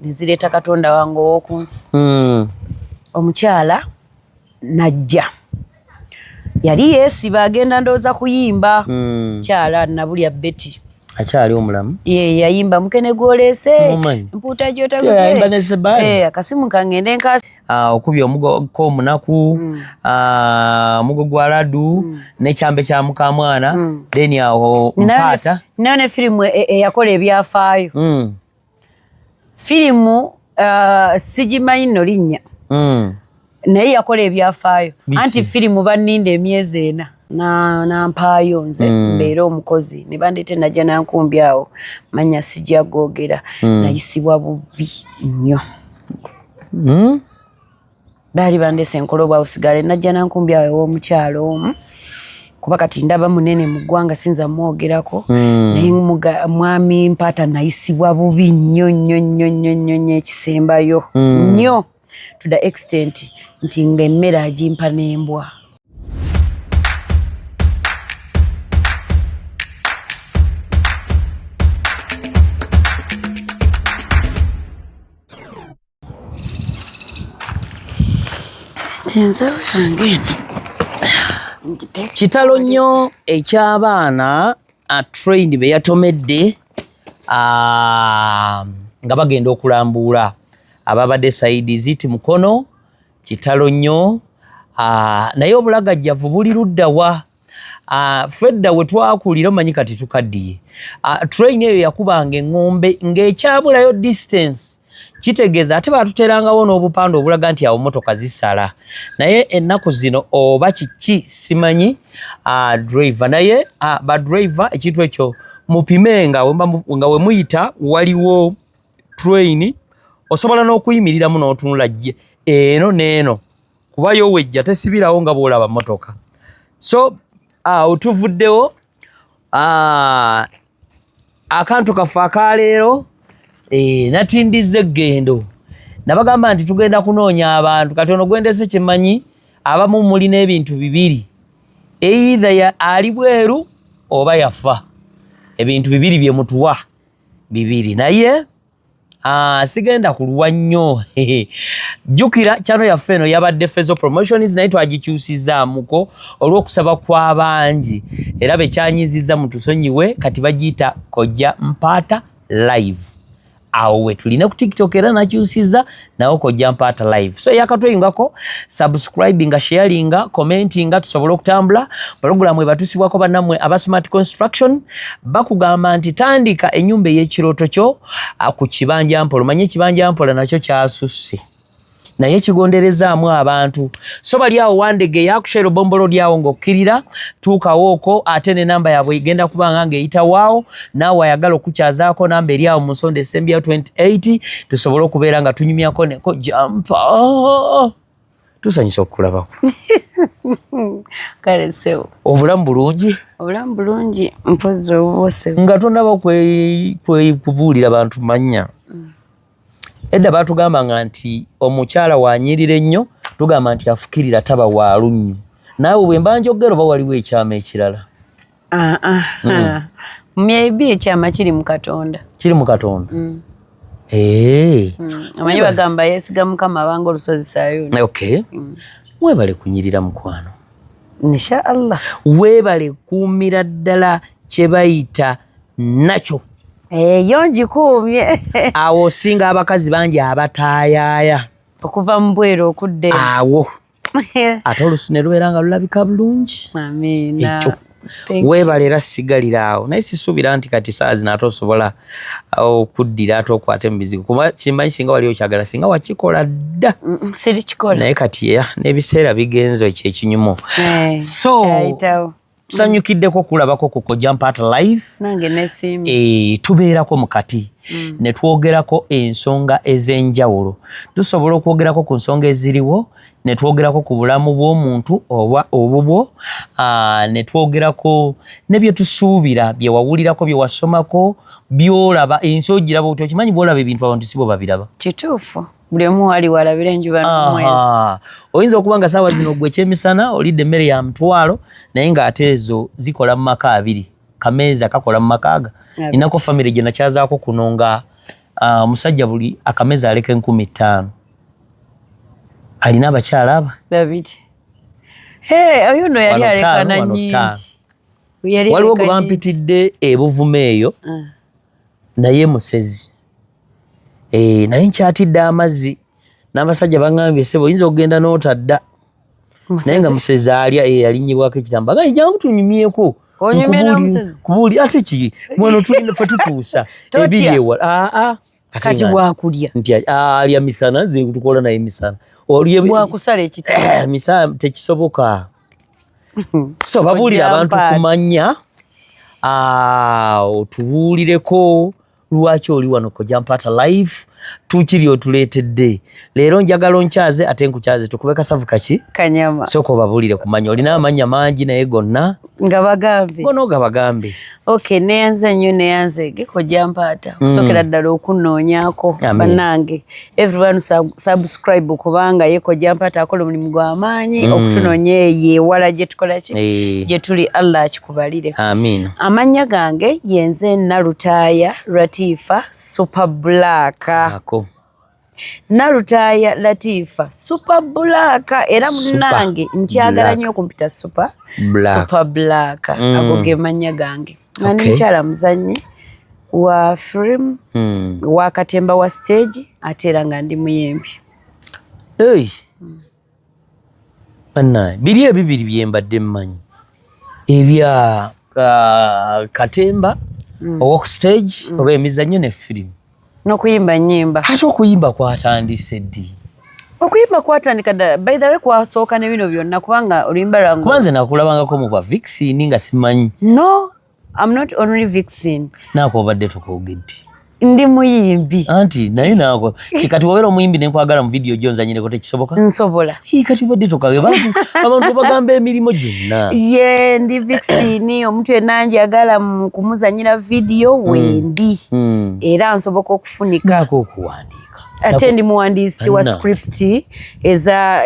nezireta Katonda wange ow'okunsi. Omukyala najja yali yeesiba agenda ndowooza kuyimba. Kyala Nabulya Betty akyali omulamu yayimba mukene gw'oleese empuuta gy'otaguze akasimu kangende nkasi okubya omugo omunaku omugo gwa Ladu n'ekyambe kya Mukamwana then awo Mpaata nayo ne firimu eyakola ebyafaayo. Firimu sigimanyi nno linnya naye yakola ebyafaayo anti firimu banninda emyezi 4 nampaayo nze mbeera omukozi ne bandeete najja nankumbi awo manya sijja googera nayisibwa bubi nnyo. Baali bandeese enkola obwabusigale najja nankumbi awo ew'omukyalo omu kuba kati ndaba munene mu ggwanga sinza mwogerako naye mwami Mpaata nayisibwa bubi nnyo nnyo nnyo nnyo nnyo ekisembayo nnyo to the extent nti ng'emmere agimpa n'embwa. Kitalo nnyo eky'abaana trained be yatomedde nga bagenda okulambuula ababadde saidi ziti Mukono. Kitalo nnyo naye obulagajjavu buli luddawa. Fredda we twakulira omanyi kati tukaddiye. Train eyo yakubanga eŋŋombe ng'ekyabulayo distance. Kitegeeza ate baatuterangawo n'obupande obulaga nti awo mmotoka zisala naye ennaku zino oba kiki simanyi driver naye badriver ekintu ekyo mupime nga we muyita waliwo train osobola n'okuyimiriramu n'otunula eno n'eno kuba yo wejja tesibirawo nga bw'olaba mmotoka. So otuvuddewo akantu kaffe akaleero natindize eggendo nabagamba nti tugenda kunoonya abantu kati ono gwendese kyemanyi abamu mulina ebintu bibiri either ali bweru oba yafa ebintu bibiri bye mutuwa bibiri naye sigenda kulwa nnyo jjukira chano yaffe eno yabadde Fezo Promotions naye twagikyusizaamuko olw'okusaba kw'abangi era bekyanyiziza mutusonyiwe kati bagiyita Kojja Mpaata Live. Awo we tulina ku TikTok era nakyusiza nawo Kojja Mpaata Live. So yakatweyungako subscribinga, sharinga, commentinga tusobole okutambula. Programu ebatusibwako bannamwe aba Smart Construction bakugamba nti tandika ennyumba ey'ekirooto kyo ku kibanja mpola. Manye ekibanja mpola nakyo kyasusse naye kigonderezaamu abantu. So bali awo Wandege yakushero bombolo lyawo ng'okkirira tuukawooko ate ne namba yaabwe igenda kubanga ng'eyitawaawo naawe ayagala okukyazaako namba eri awo mu nsonda essembi ya 28 tusobole okubeera nga tunyumyako ne Kojja Mpaata. Tusanyusa okukulabako. Kale sewo. Obulamu bulungi? Obulamu bulungi mpozi obwose. Nga tonnaba kubuulira bantu mannya. Edda batugambanga nti omukyala wanyirira ennyo tugamba nti afukirira taba wa lunnyu. Naawe bwe mba njogera oba waliwo ekyama ekirala? Maybe ekyama kiri mu Katonda. Kiri mu Katonda? Amanyi bagamba yeesiga Mukama abanga olusozi Sayuuni. Okay. Weebale kunyirira mukwano. Insha Allah. Weebale kuumira ddala kye bayita nakyo. Eyo njikuumye. Awo osinga abakazi bangi abataayaaya. Okuva mu bweru okudde. Awo. Ate olusu ne lubeera nga lulabika bulungi. Amiina. Ekyo. Weebale era sigalira awo. Naye sisuubira nti kati saa zino ate osobola okuddira ate okwate mu bizigo. Kuba kimanyi singa wali okyagala singa wakikola dda. Sirikikola. Naye kati n'ebiseera bigenze ekyekinyumo. So kyayitawo. Tusanyukiddeko kulabako ku Kojja Mpaata Live. Nange nesiimye. Tubeerako mu kati ne twogerako ensonga ez'enjawulo. Tusobola okwogerako ku nsonga eziriwo ne twogerako ku bulamu bw'omuntu oba obubwo ne twogerako ne bye tusuubira bye wawulirako bye wasomako byolaba ensi ogiraba oti okimanyi bwolaba ebintu abantu si bo babiraba. Kituufu. Buli omu wali walabira enjuba n'omwezi. Oyinza okuba nga saawa zino gwe ekyemisana olidde emmere ya mutwalo naye ng'ate ezo zikola mu maka 2 kameeza kakola mu makaaga. Ninako famire gye nakyazaako kuno nga Omusajja buli akameza aleka 15,000. Alina abakyala aba babiri. Oyo no yali aleka na nyingi. Waliwo gwe bampitidde ebuvume eyo naye musezi. Naye nkyatidde amazzi n'abasajja baŋŋambye ssebo oyinza okugenda n'otadda. Naye nga musezi alya yalinyibwako ekitamba. Gayi jangu tunyumyeko. Kubuuli ate ki wano tulina fe tutuusa ebiri ewala. Kati bwakulya. Nti alya misana nze tukola naye misana. Bwakusala ekitamba. Misana tekisoboka. So babuulira abantu kumanya otubuulireko lwaki oli wano Kojja Mpaata live tukiri otuleetedde. Leero njagala onkyaze ate nkukyaze tukube kasavu kaki kanyama. Soko babuulire kumanya olina amanya mangi naye gonna nga bagambe. Gono gabagambe. Okay, neyanze nnyo neyanze Kojja Mpaata. Kusokera ddala okunnoonyaako bannange. Everyone subscribe kubanga ye Kojja Mpaata akola omulimu gw'amaanyi okutunoonya yeewala gye tukola ki gye tuli. Allah akikubalire. Amiina. Amannya gange yenze Nalutaaya Latifa Super Black. Nalutaaya Latifa Super Black era munnange nkyagala nnyo okumpita Super Black. Ago ge mannya gange. Nani nkyala muzannyi wa film wa katemba wa stage ate era nga ndi muyembi. Bannaye biri ebibiri bye mbadde mmanyi ebya katemba owa stage oba emizannyo ne film n'okuyimba nnyimba. Ate okuyimba kwatandise ddi? Okuyimba kwatandika dda. By the way kwasooka ne bino byonna kubanga oluyimba lwange kubanze nakulabangako mu bwa Vixen nga simanyi. No, I'm not only Vixen. Naako obadde tukoogedde. Ndi muyimbi. Anti naye naako kati wabeera omuyimbi ne nkwagala mu video gyonzanyireko tekisoboka? Nsobola. Kati obadde tokage abantu bagamba emirimu gyonna. Ye ndi Vixen omuntu yenna njagala mu kumuzanyira video wendi. Era nsoboka okufunika. Naako okuwandiika. Ate ndi muwandiisi wa script eza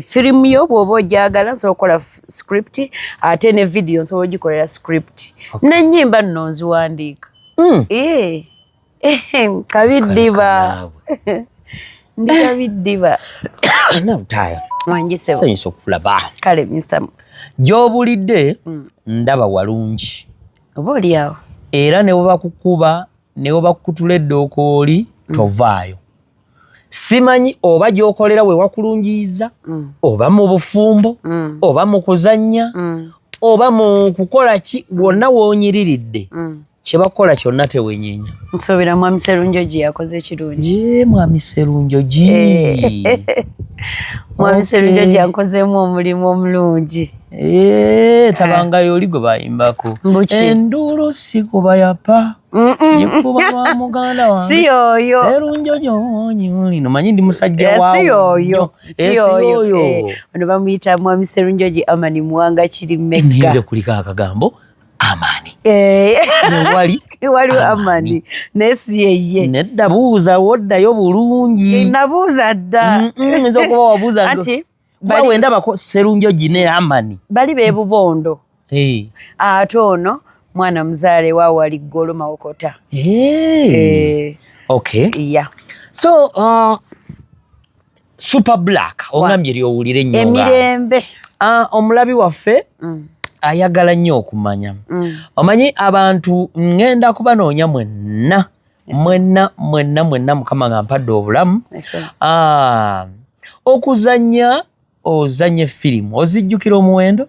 film yo bw'oba ojagala nsobola okukola script ate ne video nsobola ogikolera script. N'ennyimba nno nziwandiika. Kabiddiba. Ndi kabiddiba. Nalutaaya. Wangisebo. Sanyusa okulaba. Kale Mr. Gy'obulidde ndaba walungi. Oba oli awo. Era ne bwebakukuba ne bwebakutula eddooko tovaayo. Simanyi oba gy'okolera we wakulungiyiza oba mu bufumbo oba mu kuzannya oba mu kukola ki wonna woonyiriridde. Kyebakola kyonna tewenyeenya. Nsuubira Mwami Sserunjogi yakoze ekirungi. Mwami Sserunjogi. Mwami Sserunjogi yankozeemu omulimu omulungi. Tabangayo oli gwe bayimbako. Enduulu si kuba yapa. Yekuba wa muganda wange. Si oyo. Sserunjogi lino manyi ndi musajja waawo. Si oyo. Si oyo. Ono bamuyita Mwami Sserunjogi Amani Mwanga Kirimegga. Nire kuliko akagambo Amani. Waliwo Amani. Nesi yeye. Nedda buuza woddayo bulungi. Nabuuza dda. Nza okuba wabuuza. Anti wenda bako Sserunjogi ne Amani. Bali be Bubondo. Ate ono mwana muzaale waawo wali Ggolo Mawokota. Okay. Yeah. So Super Black ongambye lyowulire nnyo. Emirembe. Omulabi waffe ayagala nnyo okumanya. Omanyi abantu ngenda kubanoonya mwenna Mukama nga mpadde obulamu. Okuzannya ozanye firimu ozijjukira omuwendo?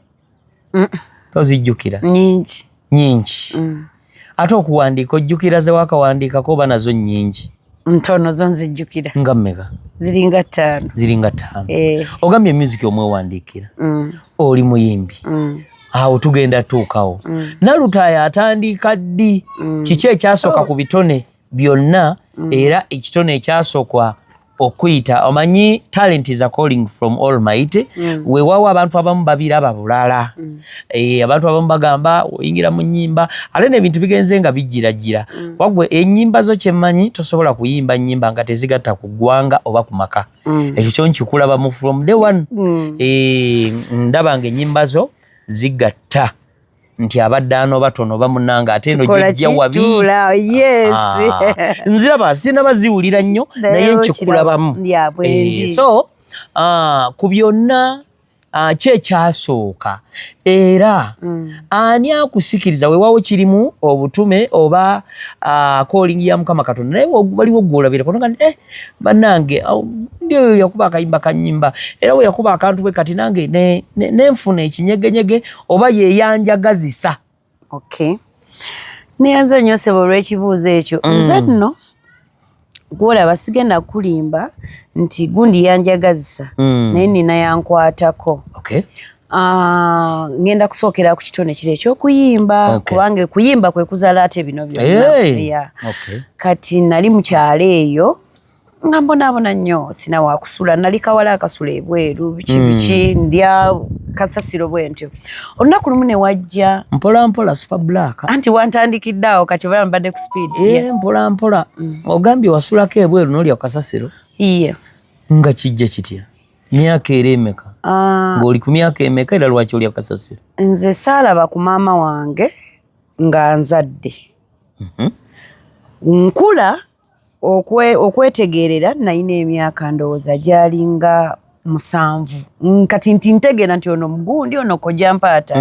Tozijjukira? Nyingi. Ate okuwandiika ojjukira ze wakawandiikako oba nazo nnyingi? Ntono zo nzijjukira. Nga mmeka? Ziringa 5. Ogambye music omwewandiikira. Oli muyimbi. Awo tugenda tuukawo. Nalutaaya atandika ddi? Kiki ekyasooka ku bitone byonna era ekitone ekyasooka okuyita? Omanyi talent is a calling from Almighty. Weewaawo abantu abamu babiraba bulala. Abantu abamu bagamba oyingira mu nnyimba ate n'ebintu bigenze nga bijjiragira. Wagwe ennyimba zo kyemmanyi tosobola kuyimba nnyimba nga tezigatta ku ggwanga oba ku maka. Ekyo kyo nkikulabamu from day one. Ndaba nga ennyimba zo zigatta nti abadde ano batono bamunanga ate eno Kikola jjajja wabi kitula, yes. nziraba sinaba ziwulira nnyo naye nkikulabamu so ku byonna kyekyasooka era ani akusikiriza weewaawo kirimu obutume oba calling ya Mukama Katonda naye waliwo gwolabira konga bannange ndi oyo yakuba akayimba kanyimba era we yakuba akantu bwe kati nange nenfuna ekinyegenyege oba yeyanjagazisa. Okay, niyanza nnyo ssebo olw'ekibuuzo ekyo. Nze nno gwolaba sigenda kulimba nti gundi yanjagazisa naye nina yankwatako. Okay. Ngenda kusookera ku kitone kiri ekyokuyimba kubanga kuyimba kwe kuzaala ate bino byonna. Kati nali mu kyalo eyo nga mbonaabona nnyo sina wakusula, nali kawala akasula ebweru biki ndya kasasiro bwe ntyo. Olunaku lumu ne wajja mpola mpola super black anti wantandikidde awo kati oba mbadde ku speed. Mpola mpola ogambye wasulako ebweru n'olya kasasiro nga kijja kitya myaka era emeka? Ng'oli ku myaka emeka era lwaki olya kasasiro? Nze saalaba ku maama wange nga nzadde nkula okwetegerera nalina emyaka ndowooza gyalinga 7 kati nti ntegeera nti ono mugundi ono kojja mpaata.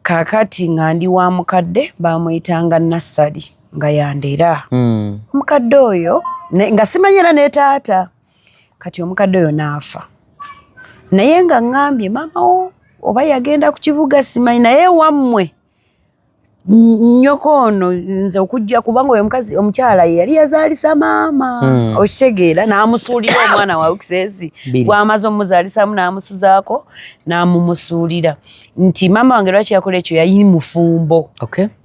Kakati nga ndi wa mukadde bamuyitanga Nassali nga yandera. Omukadde oyo nga simanyira ne taata, kati omukadde oyo n'afa naye nga ngambye maama wo oba yagenda ku kibuga simanyi naye wammwe nnyoko ono nze okujja kubanga oyo omukazi omukyala yali yazaalisa maama okitegeera n'amusuulira omwana wa Lukeseezi bw'amaze omuzaalisa n'amusuzaako n'amumusuulira nti maama wange lwaki yakola ekyo yali mufumbo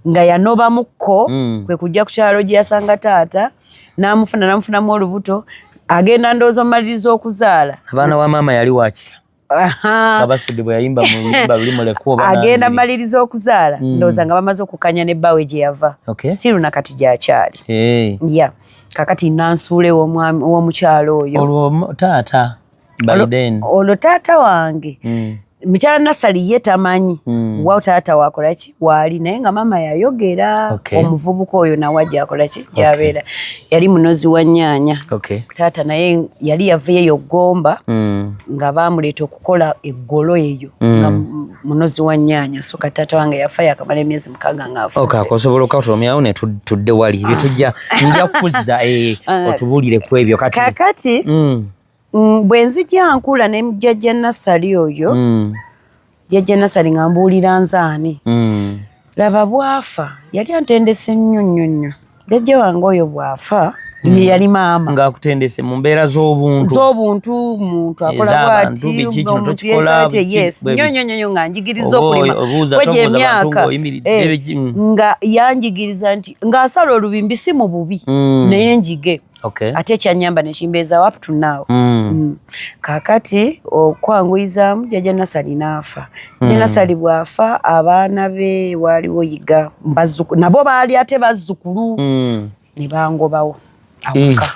nga yanobamukko kwe kujja ku kyalo gye yasanga taata n'amufunamu olubuto agenda ndowooza omumaliriza okuzaala. Abaana wa maama yali wakisa abasudde bwe yayimba mu nyimba luli muleko oba agenda maliriza okuzaala ndowooza nga bamaze okukanya ne bbawe gye yava siru nakati gy'akyali. Kakati nansuule w'omukyalo oyo olwo taata olwo taata wange mukyala Nassali ye tamanyi wa taata wakolaki waali naye nga maama yayogera. Omuvubuka oyo nawajja akolaki gyabeera yali munozi wa nnyaanya. Taata naye yali yavayo eyo Gomba nga bamuleeta okukola eggolo eyo nga munozi wa nnyaanya. So kati taata wange yafa yakamala emyezi 6 ng'afudde. Osobola okatomyawo ne tudde wali byetujja nja kuzza otubuulire ku ebyo kati. Kakati bwe nzijja nkula ne jjajja Nassali oyo jjajja Nassali nga mbuulira nzaani laba bwafa yali antendese nnyo jjajja wange oyo bwafa ye yali maama ng'akutendese mu mbeera z'obuntu muntu akola bw'ati omuntu yeesate nnyo nga njigiriza okulima kwegyo emyaka nga yanjigiriza nti ng'asala olubimbi si mu bubi naye njige ate ekyanyamba nekimbeeza up to now. Kakati okwanguyizaamu jjajja Nassali n'afa. Jjajja Nassali bw'afa abaana be waaliwo yiga nabo baali ate bazzukulu ne bangobawo awaka.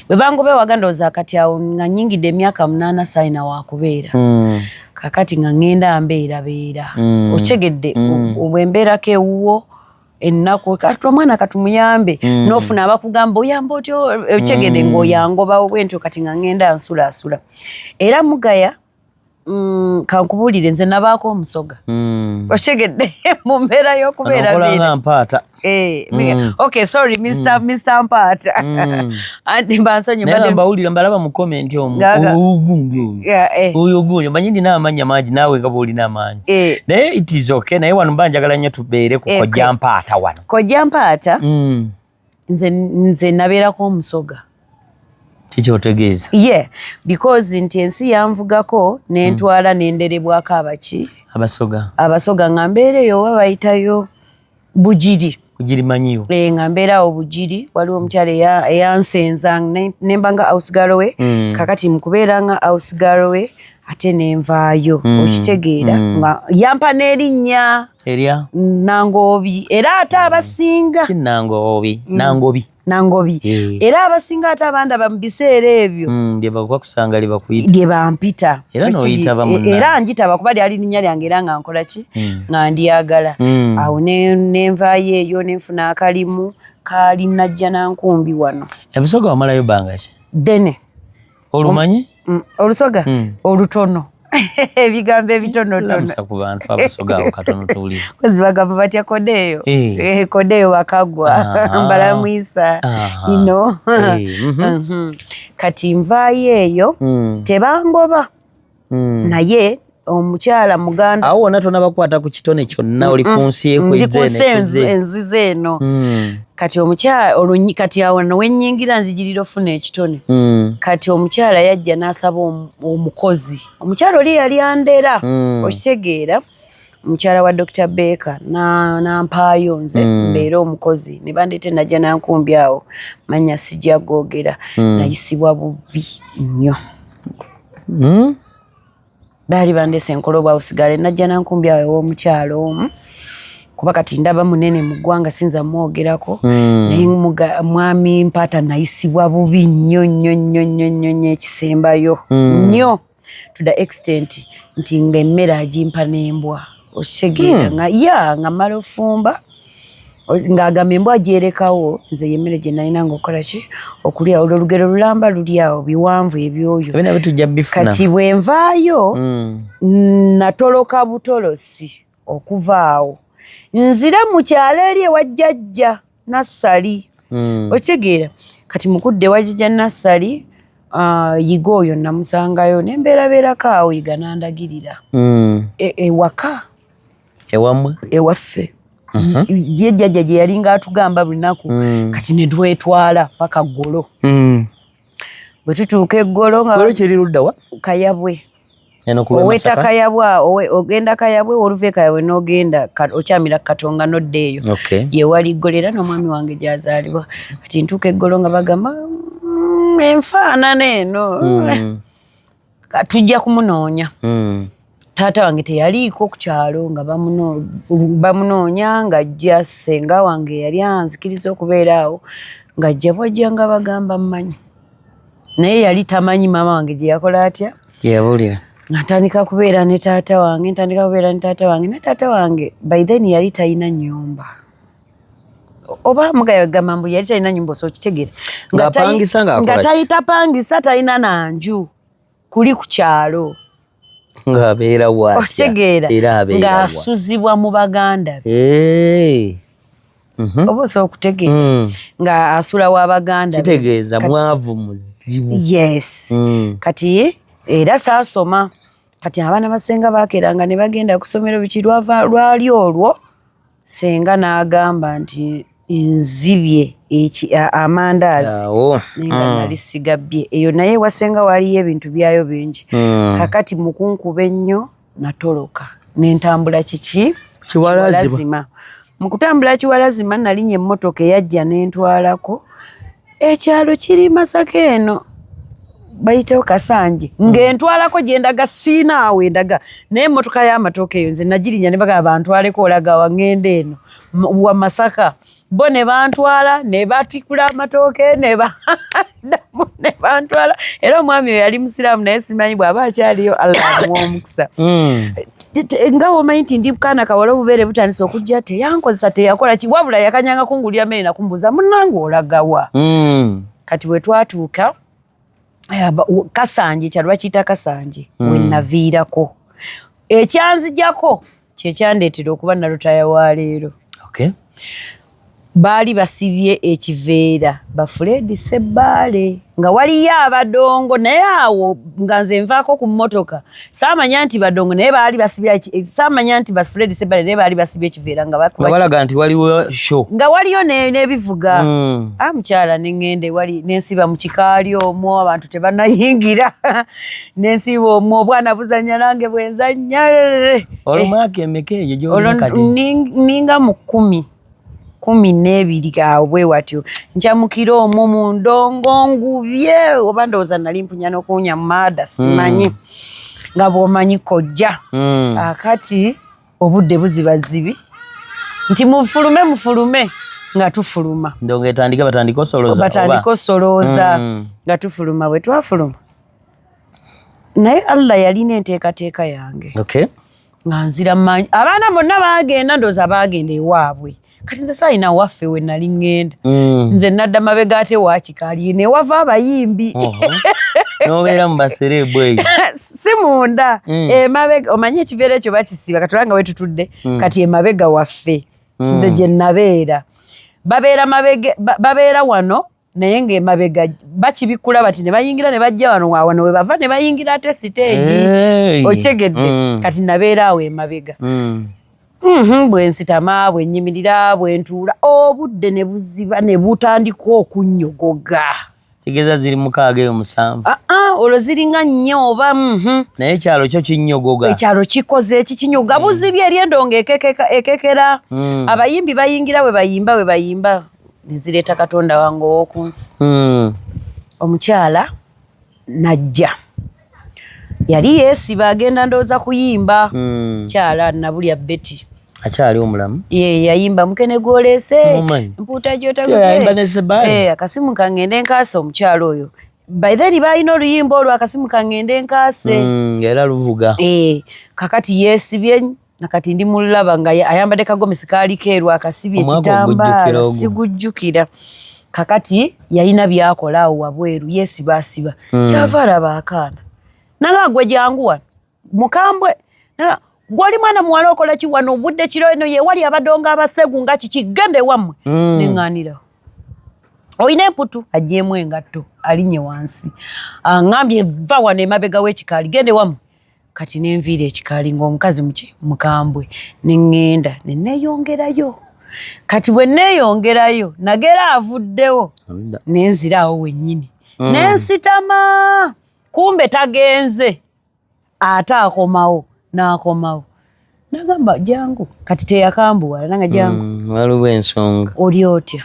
Bwe bangoba ewaga ndowooza kati awo nga nnyingidde emyaka 8 sayina waakubeera. Kakati nga ngenda mbeerabeera okitegedde obwembeerako ewuwo ennaku kati omwana katumuyambe n'ofuna abakugamba oyamba otyo okitegedde ng'oyangobawo bwentyo kati nga ngenda nsulaasula era mugaya kankubuulire nze nabaako omusoga okitegedde mu mbeera y'okubeera mpaata. Okay, sorry, Mr. Mpaata. Anti bansonye naye mbawulira mbalaba mu comment oyo oyo manyi ndina amanya mangi naawe nga bw'olina amangi naye it is okay naye wano mba njagala nnyo tubeere ku Kojja Mpaata wano. Kojja Mpaata nze nabeerako omusoga. Kiki otegeeza? Because nti ensi yanvugako n'entwala n'enderebwako abasoga nga mbeera eyo oba bayitayo Bugiri. Manyiwo. Nga mbeerawo Bugiri waliwo omukyala eyansenza nemba nga house girl we kakati mukubeera nga house girl we ate nenvaayo okitegeera nga yampa n'erinnya erya Nangoobi era ate abasinga si Nangoobi Nangobi era abasinga ate abandaba mu biseera ebyo bye bakusanga libakuyita gye bampita era n'oyitaba munna era njitaba kuba lyali linnya lyange era nga nkola ki nga ndyagala awo nenvaayo eyo nenfuna akalimu kaali Najja Nankumbi wano. Ebisoga wamalayo bbanga ki? Ddene. Olumanyi? Olusoga olutono. Ebigambo ebitonotono. Lamusa ku bantu abasoga awo katono tuwulire. Kwezi bagamba batya Kodeyo. Kodeyo Wakagwa. Mbalamwisa. Kati nvaayo eyo tebangoba. Naye omukyala muganda awo wonna tonabakwata ku kitone kyonna oli ku nsi enzize eno kati omukyala kati awo wennyingira nzijirira ofuna ekitone kati omukyala yajja n'asaba omukozi omukyala oli yali andera okitegeera omukyala wa Dr. Baker nampaayo nze mbeere omukozi ne bandeeta Najja Nankumbi awo manya sijja googera nayisibwa bubi nnyo baali bandeese Nkolobo House Garden Najja Nankumbi awo ew'omukyalo omu kuba kati ndaba munene mu ggwanga sinza mwogerako naye mwami Mpaata nayisibwa bubi nnyo ekisembayo nnyo to the extent nti ng'emmere agimpa n'embwa okitegeera nga mmala ofumba ng'agamba embwa agyerekawo nze yemmere gye nalina ng'okola ki okulya olwo olugero lulamba luli awo biwanvu ebyoyo kati bwe nvaayo natoloka butolosi okuva awo nzira mu kyalo eri ewa jjajja Nassali okitegeera kati mukudde ewa jjajja Nassali yiga oyo namusangayo nembeerabeerako awo yiga nandagirira ewaka ewamwe ewaffe ye jjajja gye yalinga atugamba lunaku kati ne twetwala paka Ggolo bwe tutuuka eggolo nga kiri ludda wa Kayabwe oweta Kayabwe ogenda Kayabwe oluva Kayabwe n'ogenda okyamira Katonga nodda eyo yewali Ggolo era n'omwami wange gyazaalibwa kati ntuuka eggolo nga bagamba enfaanana eno tujja kumunoonya taata wange teyaliiko ku kyalo nga bamunoonya ng'ajja ssenga wange yali anzikiriza okubeera awo ng'ajja bwajja nga bagamba mmanyi naye yali tamanyi maama wange gye yakola atya yabulira nga ntandika kubeera ne taata wange ne taata wange by then yali talina nnyumba oba mugayo gamba mbu yali talina nnyumba so okitegeera nga tayitapangisa talina nanju kuli ku kyalo ng'abeera bw'atya okitegeera ng'asuzibwa mu baganda be oba osobola okutegeera nga asula wa baganda kitegeeza mwavu muzibu yes kati era saasoma kati abaana basenga baakeranga ne bagenda ku ssomero biki lwali olwo senga n'agamba nti nzibye amandaazi nenga nali sigabbye eyo naye wasenga waliyo ebintu byayo bingi kakati mukunkuba ennyo natoloka nentambula kiki kiwalazima mu kutambula kiwalazima nalinnya emmotoka eyajja nentwalako ekyalo kiri Masaka eno bayiteho Kasanje ng'entwalako gyendaga siina awo endaga naye emmotoka y'amatooka eyo nze nagirinya ne bagamba bantwaleko olaga wangenda eno wa Masaka bo ne bantwala ne batikula amatooke ne bantwala era omwami oyo yali musiraamu naye simanyi bw'aba akyaliyo Allah amuwa omukisa nga womanyi nti ndi kaana kawala obubeere butandisa okujja teyankozesa teyakola ki wabula yakanyanga kungulira mmere nakumbuuza munnange olagawa kati bwe twatuuka Kasanje kyalwa kiyita Kasanje we naviirako ekyanzijjako kyekyandeetera okuba nalutaya wa leero baali basibye ekiveera Bafuledi Ssebaale nga waliyo abadongo naye awo nga nze nvaako ku mmotoka saamanya nti badongo naye baali basibye saamanya nti Bafuledi Ssebaale naye baali basibye ekiveera nga balaga nti waliwo show nga waliyo n'ebivuga mukyala neŋŋende wali nensiba mu kikaali omwo abantu tebannayingira nensiba omwo obwana buzannya nange bwenzannya olumwaka emeka eyo gyolina ninga mu 12 awo bwe watyo nkyamukira omwo mu ndongo ngubye oba ndowooza nali mpunya n'okuwunya mu maada simanyi nga bw'omanyi kojja akati obudde buziba zibi nti mufulume nga tufuluma ndonge tandika batandika osoloza nga tufuluma bwe twafuluma naye Allah yalina enteekateeka yange nga nzira manyi abaana bonna bagenda ndooza bagenda ewaabwe kati nze saalina waffe we nali ngenda nze nadda mabega ate wakikaali ne wava abayimbi nobeera mu basereebwa eyo si munda emabega omanyi ekibeera ekyo bakisiba katulanga we tutudde kati emabega waffe nze gye nabeera babeera wano naye ng'emabega bakibikula bati ne bayingira ne bajja wano we bava ne bayingira ate siteegi okyegedde kati nabeera awo emabega bwe nsitama bwe nnyimirira bwe ntuula obudde ne buziba ne butandika okunnyogoga kigeza ziri 6 olwo ziringa 4 oba naye ekyalo kyo kinnyogoga ekyalo kikoze ekikinyoga buzibye eryendonga ekekera abayimbi bayingira we bayimba ne zireeta Katonda wange ow'okunsi omukyala najja yali yeesiba agenda ndowooza kuyimba kyala nabulya Betty akyali omulamu yayimba mukene gw'oleese empuuta gy'otaguze akasimu kangende nkaase omukyala oyo by then balina oluyimba olwo akasimu kangende nkaase era luvuga kakati yeesibye nakati ndi mulaba nga ayambadde kagomesi kaali keeru akasibye ekitambaala sigujjukira kakati yalina byakola awo wabweru yeesibaasiba kyava alaba akaana nanga gwe jangu wano mukambwe gwali mwana muwala okola ki wano obudde kiro eno ye wali abadonga abasegu nga kiki gende wammwe neŋŋaanirawo oyina emputu ajjeemu engatto alinnye wansi aŋŋambye va wano emabega w'ekikaali gende wammwe kati nenviira ekikaali ng'omukazi mukambwe neŋŋenda neneeyongerayo kati bwe neeyongerayo nagera avuddewo nenziraawo wennyini nensitama kumbe tagenze ate akomawo n'akomawo nagamba jangu kati teyakambuwala nanga jangu waliwo ensonga oli otya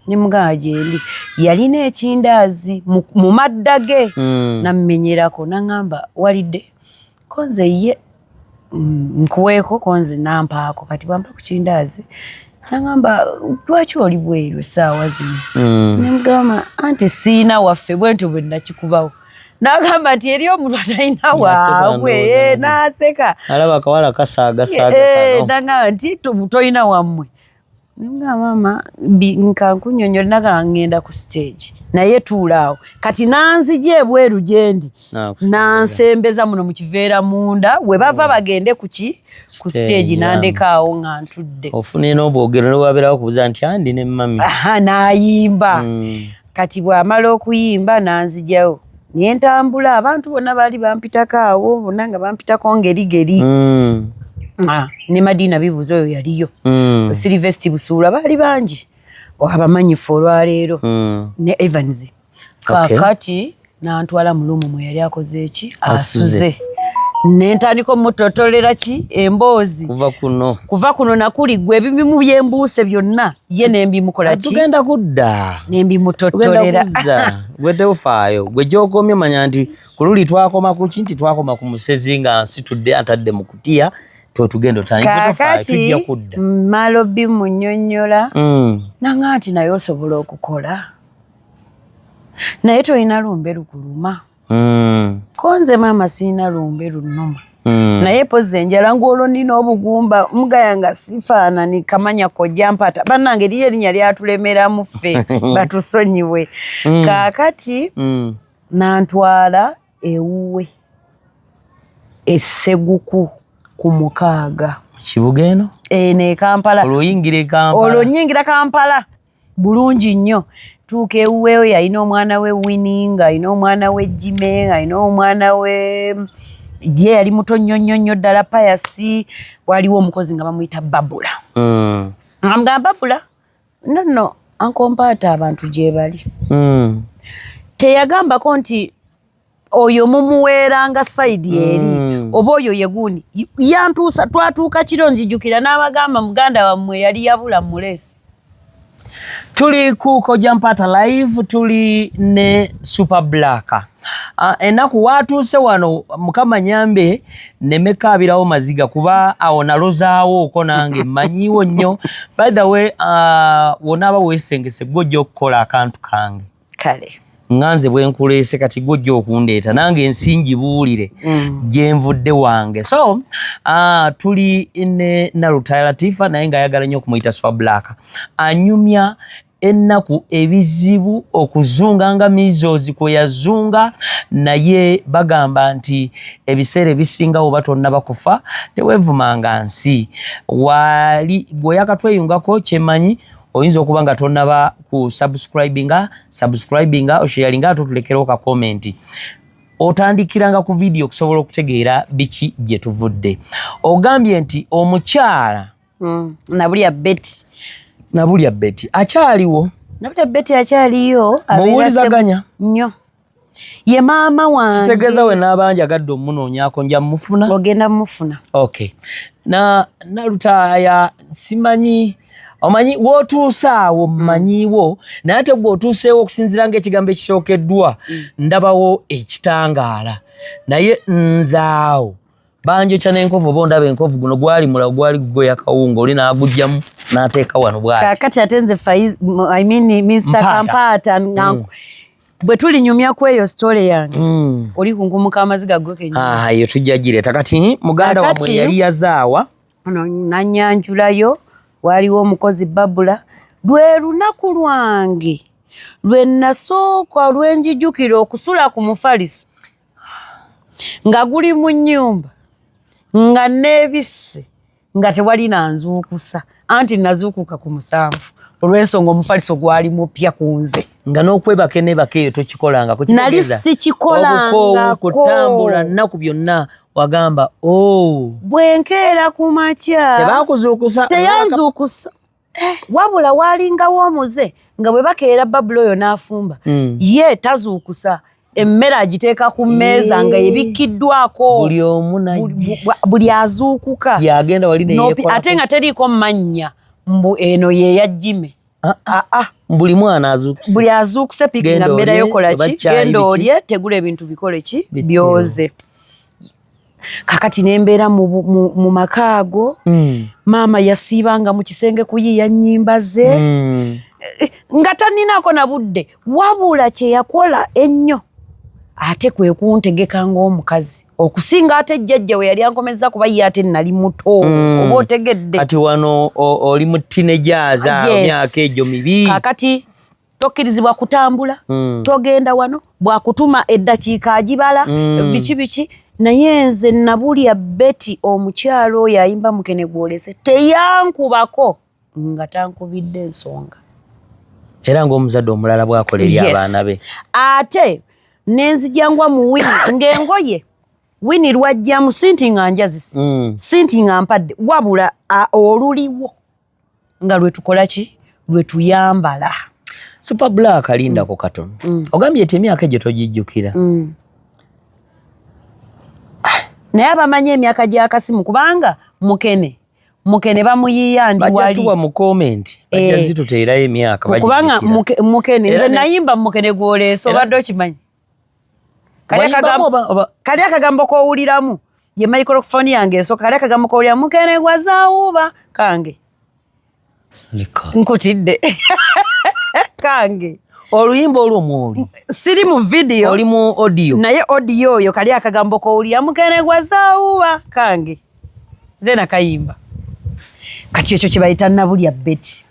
nemugamba gyendi yalina ekindaazi mu madda ge nammenyerako naŋŋamba walidde konze ye nkuweeko konze nampaako kati bampa ku kindaazi naŋŋamba lwaki oli bweru essaawa zino nemugamba anti siina waffe bwentu bwe nakikubawo nagamba nti eri omuntu atalina waabwe n'aseka alaba akawala kasaagasaaga nagamba nti tolina wammwe nga mama nkankunyonyola naga ngenda ku stage naye tuulaawo kati nanzija ebweru gyendi nansembeza muno mu kiveera munda we bava bagende ku stage nandekaawo nga ntudde ofune n'obwogero newabeerawo okubuuza nti andi ne mami n'ayimba kati bw'amala okuyimba nanzijawo naye ntambula abantu bonna baali bampitako awo bonna nga bampitako ngerigeri ne Madina bibuuzo oyo yaliyo Silvesti Busuula baali bangi abamanyifu olwaleero ne Evans kakati nantwala mu lumu mwe yali akoze eki asuze nentandika omutotolera ki emboozi kuva kuno nakuli gwe ebimu byembuuse byonna ye nembimukola ki tugenda kudda nembimutotolera gwe teufaayo gwe gyokomye manya nti kululi twakoma ku kinti twakoma ku musezi nga nsitudde atadde mu kutiya tugenda kakati malobi munyonyola nanga nti naye osobola okukola naye tolina lumbe lukuluma konze maama siina lumbe lunuma naye pozi enjala ng'olwo nina obugumba mugayanga sifaanani kamanya kojja mpata bannange eriyo erinnya lyatulemeramu ffe batusonyiwe kaakati nantwala ewuwe esseguku ku 6 kibuga eno ne Kampala olwo nnyingira Kampala bulungi nnyo tuuka ewuweeyo yalina omwana we Winning alina omwana we Jime alina omwana we ye yali muto nnyonnyo ddala payasi waliwo omukozi nga bamuyita Babula amugamba Babula nonno ankompaata abantu gye bali teyagambako nti oyo mumuweeranga sayidi eri oba oyo yeguuni yantuusa twatuuka kiro nzijukira n'abagamba muganda wammwe yali yabula muleesi Tuli ku Kojja Mpatta live tuli ne Super Black. Enaku watuuse wano Mukama nyambe nemekaabirawo maziga kuba awo nalozaawo ko nange mmanyiwo nnyo. By the way, wonaaba weesengese gojja okukola akantu kange. Kale. Nganze bwenkuleese kati gojja okundeeta nange ensingi buulire gye nvudde wange. So tuli ne Nalutaaya Latifa naye ng'ayagala nnyo okumuyita Super Black. Anyumya ennaku ebizibu okuzunga nga Measles kwe yazunga, naye bagamba nti ebiseera ebisinga oba tonnaba kufa teweevumanga nsi. Wali gwe yakatweyungako kyemanyi oyinza okuba nga tonnaba ku subscribinga osharinga atutulekerawo ka comment. Otandikiranga ku video okusobola okutegeera biki gye tuvudde. Ogambye nti omukyala Nabulya Betty akyaliwo. Nabulya Betty akyaliyo. Muwulizaganya nnyo. Ye maama wange. Kitegeeza we n'abanjagadde omunoonyaako nja mufuna. Ogenda mufuna. Okay. Nalutaaya simanyi omanyi wootuuse awo mmanyiwo naye ate bw'otuuseewo okusinziira ng'ekigambo ekisookeddwa ndabawo ekitangaala naye nzaawo banjokya n'enkovu oba ondaba enkovu guno gwali mulawo gwali gugoya kawunga oli n'agugyamu n'ateeka wano bw'ati. Kaakati ate nze Mr. Kampaata bwe tulinyumya ku eyo story yange oli kunkumuka amaziga go kenyini. Eyo tujja gireeta kati muganda wammwe yali yazaawa nanyanjulayo. Waliwo omukozi Babula. Lwe lunaku lwange lwe nasooka lwenjijukira okusula ku mufaliso nga guli mu nnyumba nga neebisse nga tewali nanzuukusa anti nazuukuka ku 7 olw'ensonga omufaliso gwali mupya ku nze. Nga n'okwebaka enebaka eyo tokikolangako. Nali sikikolangako. Kutambula nnaku byonna wagamba bwenkeera ku makya tebakuzuukusa. Teyanzuukusa. Wabula walingawo omuze nga bwe bakeera Babula oyo n'afumba ye tazuukusa. Emmere agiteeka ku mmeeza nga ebikkiddwako buli omu buli azuukuka yagenda wali neyekolako ate nga teriiko mannya mbu eno ye ya Jime. Buli mwana azuukuse. Buli azuukuse piki nga mbeerayo kola ki genda olye tegula ebintu bikole ki byoze. Kakati nembeera mu makaago maama yasiibanga mu kisenge kuyiiya nnyimba ze nga taninaako na budde wabula kye yakola ennyo ate kwe kuntegeka ng'omukazi okusinga ate jjajja we yali ankomezza kuba ye ate nali muto oba otegedde. Kati wano oli mu teenagers myaka egyo mibi. Kakati tokkirizibwa kutambula togenda wano bwakutuma eddakiika agibala biki naye nze Nabulya Betty omukyalo oyo ayimba Mukene gwolese teyankubako nga tankubidde ensonga. Era ng'omuzadde omulala bw'akolera abaana be. Ate nenzijangwa mu Wini ng'engoye Wini lwajjamu sinti nga njazisi sinti nga mpadde wabula oluliwo nga lwe tukola ki lwe tuyambala. Super Black alindako katono. Ogambye eti emyaka egyo togijjukira. Naye abamanyi emyaka gy'akasimu kubanga Mukene bamuyiiya ndi wali. Bajja tuwa mu comment. Bajja zituteerayo emyaka kubanga Mukene nze nayimba Mukene gwolese obadde okimanyi. Kali akagambo kowuliramu ye microphone yange esooka kali akagambo kowulira Mukene gwazaawuba kange. Nkutidde kange. Oluyimba olwo mwoli. Siri mu video. Oli mu audio. Naye audio oyo kali akagambo kowulira Mukene gwazaawuba kange. Nze nakayimba. Kati ekyo kye bayita Nabulya Betty.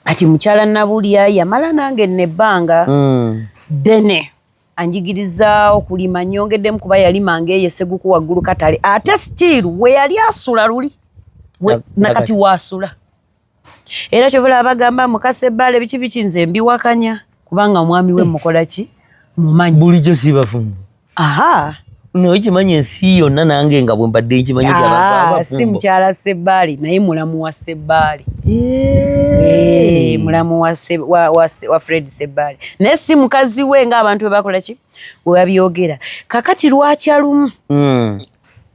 Kati mukyala Nabulya yamala nange nebbanga dene anjigiriza okulima nyongeddemu kuba yalimanga eyo Seguku waggulu katale ate still we yali asula luli nakati wasula. Era kyovula abagamba mukase bbale biki nze mbiwakanya kubanga mwami we mukola ki mumanyi. Bulijjo sibafumu. No kimanyi ensi yonna nange nga bwe mbadde nkimanyi ky'abantu si mukyala Ssebbali naye mulamu wa Ssebbali. Mulamu wa Fred Ssebbali naye si mukazi we ng'abantu bwe bakola ki bwe babyogera. Kakati lwakya lumu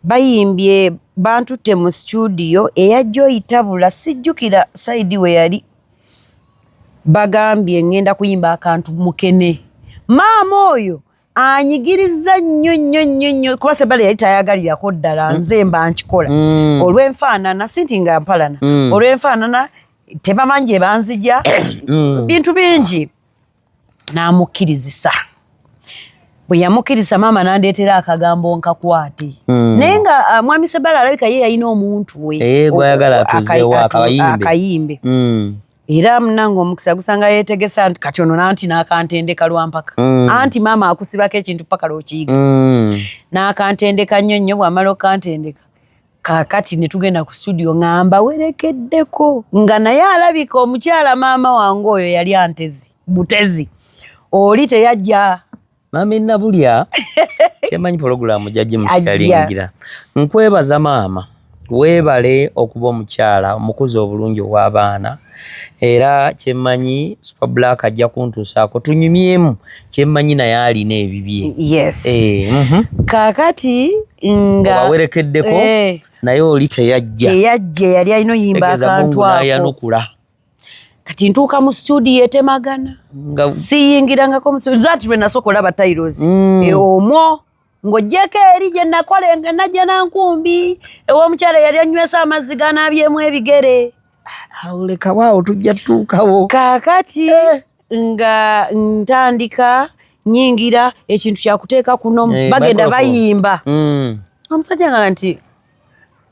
bayimbye bantutte mu studio eya Joy Tabula sijjukira side we yali bagambye ngenda kuyimba akantu mukene. Maama oyo anyigiriza nnyo kuba Sebale yali tayagalirako ddala nze mba nkikola olw'enfaanana sinti nga mpalana olw'enfaanana tebamanyi gye banzija bintu bingi n'amukkirizisa. Bwe yamukkiriza maama n'andeetera akagambo nkakwate naye nga mwami Sebale alabika ye yalina omuntu we gwayagala atuzeewo akayimbe era munange omukisa gusanga yeetegesa kati ono nanti n'akantendeka lwampaka anti maama akusibako ekintu paka lw'okiyiga n'akantendeka nnyo bw'amala okantendeka kaakati ne tugenda ku studio ngamba werekeddeko nga naye alabika omukyala maama wange oyo yali antezi butezi oli teyajja Mami Nabulya kyemanyi pologulaamu jajje mushalingira nkwebaza maama weebale okuba omukyala omukuzi obulungi ow'abaana era kyemmanyi Super Black ajja kuntuusaako tunyumyemu kyemmanyi naye alina ebibye kaakati nga obawerekeddeko naye oli teyajja yali alina oyimba akantu ako kati ntuuka mu studio etemagana siyingirangako mu studio zati lwe nasooka olaba Tairos omwo ng'ojjeko eri gye nakola nga najja nankumbi ew'omukyala yali anywesa amazzi ganaabyemu ebigere awulekawaawo tujja tutuukawo kaakati nga ntandika nyingira ekintu kyakuteeka kuno bagenda bayimba omusajja nga nti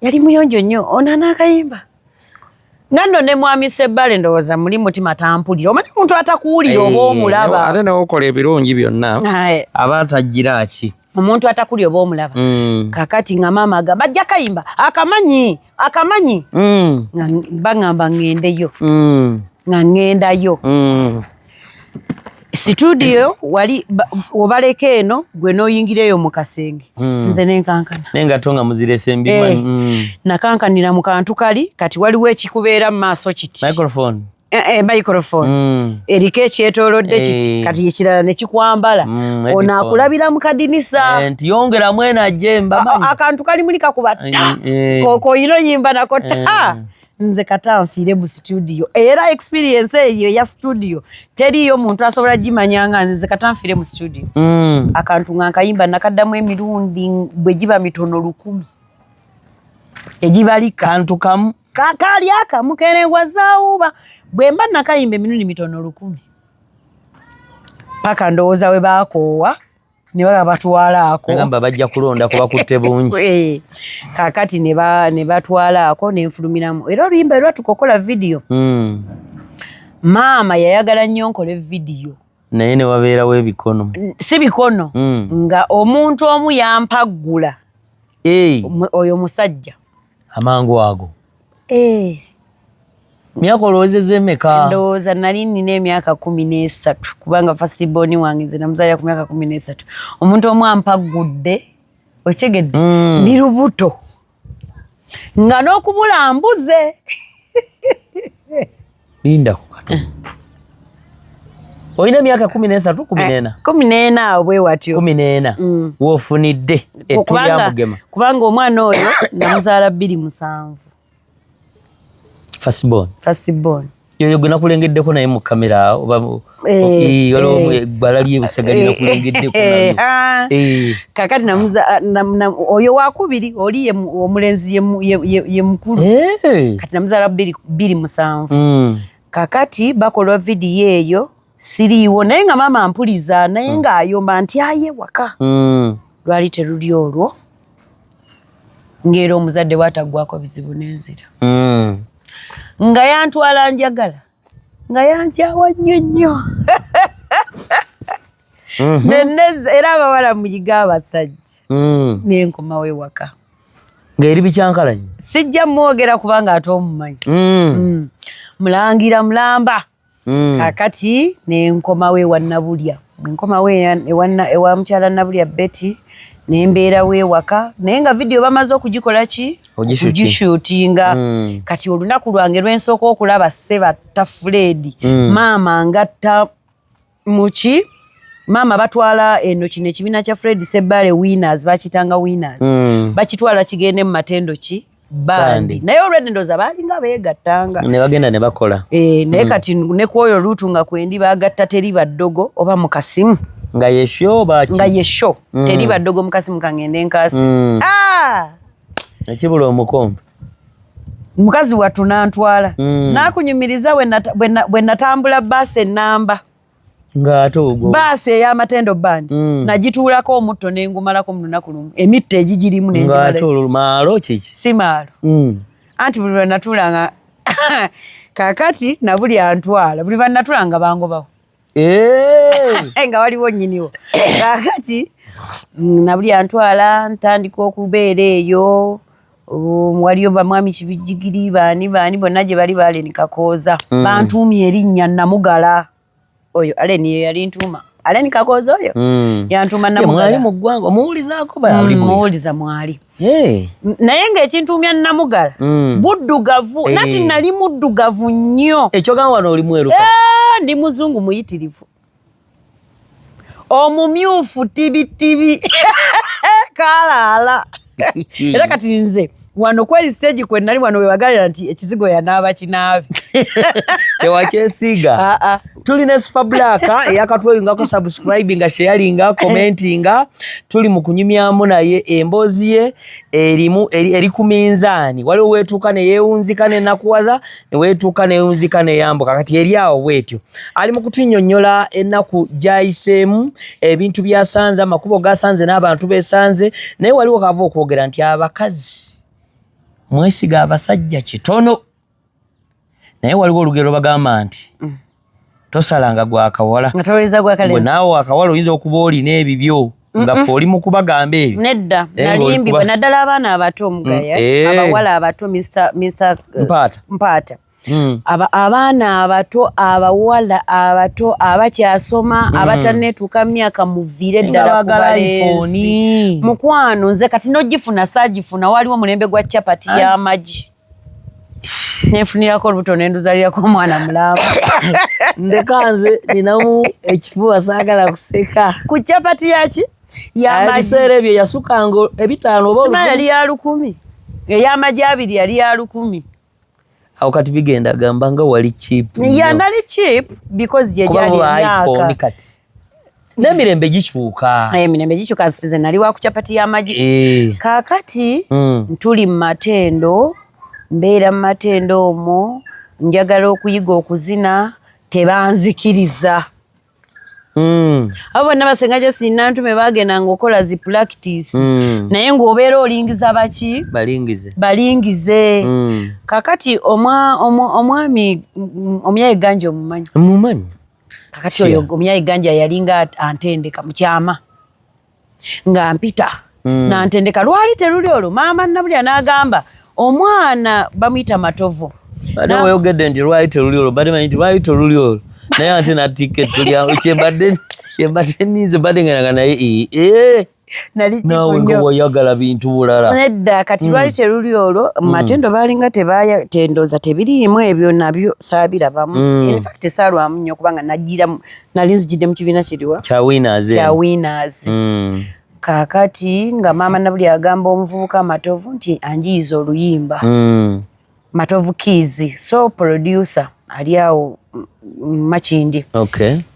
yali muyonjo nnyo ono anaakayimba nga nno ne mwami Sebale ndowooza muli mutima tampulira omanyi omuntu atakuwulira oba omulaba ate newokola ebirungi byonna aba atajjira ki omuntu atakulya oba omulaba kakati nga maama agamba ajja kayimba akamanyi bagamba ngendeyo nga ngendayo studio wali obaleka eno gwe n'oyingireyo mu kasenge nze nenkankana nengato nga muzirese mbimanyi nakankanira mu kantu kali kati waliwo ekikubeera mu maaso kiti microphone eriko ekyetoolodde kiti kati ekirala ne kikwambala ono akulabira mu kadinisa nti yongeramu enajje mbamanyi akantu kali muli kakuba kokoyina oyimba nako nze kata nfiire mu studio era experience eyo ya studio teriyo muntu asobola gimanyanga nze kata nfiire mu studio akantu nga nkayimba nakaddamu emirundi bwe giba mitono 100 egibalika kantu kamu kakali akamu kenewazaawuba bwe mba nakayimba emirundi mitono 100 paka ndowooza we baakoowa ne baba batwalaako ngamba bajja kulonda kuba kutte bungi kaakati ne batwalaako ne nfulumiramu era oluyimba lwa tukokola video maama yayagala nnyo nkole video naye ne wabeerawo ebikono si bikono nga omuntu omu yampaggula oyo musajja amangu ago myaka olowoozezza emeka ndowooza nali nina emyaka 13 kubanga first born wange nze namuzaalira ku myaka 13 omuntu omu ampaggudde okitegedde ndi lubuto nga n'okubula mbuze linda ku kato olina emyaka 13 14 awo bwe watyo 14 woofunidde ettu lya Mugema kubanga omwana oyo namuzaala 27 first born yoyo gwe nakulengeddeko naye mu kamera oba gwala lyebusagani nakulengeddeko nayo kakati oyo wakubiri oli omulenzi ye mukulu kati namuzaala 27 kakati bakolwa vidiyo eyo siriiwo naye nga maama ampuliza naye nga ayomba nti aye waka lwali teruli olwo ng'era omuzadde bwataggwako bizibu n'enzira nga yantwala njagala nga yankyawa nnyo era abawala muyiga abasajja nenkomawo ewaka ng'eri bikyankalanyi sijja mwogera kubanga ate omumanyi mulangira mulamba kakati nenkomawo ewa Nabulya nenkomawo ewa mukyala Nabulya Betty nembeerawo ewaka naye nga video bamaze okugikola ki ogishuutinga kati olunaku lwange lwensooka okulaba Ssebatta Fred maama ngatta muki maama batwala eno kino ekibiina kya Fred Sebale winners bakitanga winners bakitwala kigende mu matendo ki bandi naye olwedde ndowooza baalinga beegattanga ne bagenda ne bakola naye kati ne ku oyo luutu nga kwendi baagatta teri baddogo oba mu kasimu nga yesho teri baddogo mu kasimu kangende nkaasi ekibula omukombe mukazi wattu n'antwala n'akunyumiriza bwe natambula baasi ennamba ng'ate ogwo baasi ey'amatendo bandi nagituulako omutto ne ngumalako mu lunaku lumu emitto egigirimu ng'ate maalo kiki si maalo anti buli lwe natuulanga kaakati na buli antwala buli banatulanga bangobawo nga waliwo nnyiniwo kaakati na buli antwala ntandika okubeera eyo waliyo bamwami Kibijjigiri baani bonna gye bali Aleni Kakooza bantuumye erinnya Namugala oyo Aleni yali ntuuma Aleni Kakooza oyo yantuuma Namugala mwali mu ggwanga omuwulizaako muwuliza mwali naye ng'ekintuumya Namugala buddugavu nati nali muddugavu nnyo ekyogamba wano oli mweruka ndi muzungu muyitirivu omumyufu tibitibi kalaala era kati nze wano kweli stage kwe nali wano webagalira nti ekizigo yanaaba kinaabi tewakyesiiga tuli ne Super Black eyakatweyungako subscribinga sharinga commentinga tuli mu kunyumyamu naye emboozi ye eri ku minzaani waliwo weetuuka ne yeewunzika ne nakuwaza ne weetuuka ne yeewunzika ne yambuka kati eri awo bwetyo ali mu kutunnyonnyola ennaku gy'ayiseemu ebintu byasanze amakubo gasanze n'abantu beesanze naye waliwo kava okwogera nti abakazi mwesiga abasajja kitono naye waliwo olugero bagamba nti tosalanga gwakawala bwe naawe akawala oyinza okuba olina ebibyo nga fe oli mu kubagamba ebyo nedda nalimbibwa naddala abaana abato omugaya abawala abato Mr. Mpaata abaana abato abawala abato abakyasoma abatanneetuuka myaka muviire ddala ku balenzi mukwano nze kati nogifuna saagifuna waliwo omulembe gwa capati y'amagi nenfunirako olubuto nenduzalirako omwana mulamba ndeka nze ninamu ekifuba saagala kuseka ku capati yaki ebiseera ebyo yasukanga 5 oba yali ya 1,000 ey'amagi 2 yali ya 1,000 awo kati bigenda gamba nga wali cheap nali cheap because gye gyali iPhone kati n'emirembe gikyuka emirembe gikyuka zifize nali wa ku capati y'amagi kaakati tuli mu matendo mbeera mu matendo omwo njagala okuyiga okuzina tebanzikiriza abo bonna basenga gye sinna ntume bagendanga okola zi practice naye ng'obeera olingiza baki balingize kakati omwami Omuyaayi Ganja omumanyi kakati oyo Omuyaayi Ganja yalinga antendeka mu kyama nga mpita nantendeka lwali teruli olwo maama Nabulya n'agamba omwana bamuyita Matovu bade weyogedde nti lwali teruli olwo bade manyi nti lwali teruli olwo naye ate na ticket kyembadde ninze badde ngeraga naye nawe nga wayagala bintu bulala nedda kati lwali teruli olwo matendo baalinga tebatendoza tebiriimu ebyo nabyo saabirabamu infact saalwamu nnyo kubanga nali nzijidde mu kibiina kiriwa kya winners kaakati nga maama Nabulya agamba omuvubuka Matovu nti anjiyiza oluyimba Matovu Keys so producer ali awo Makindi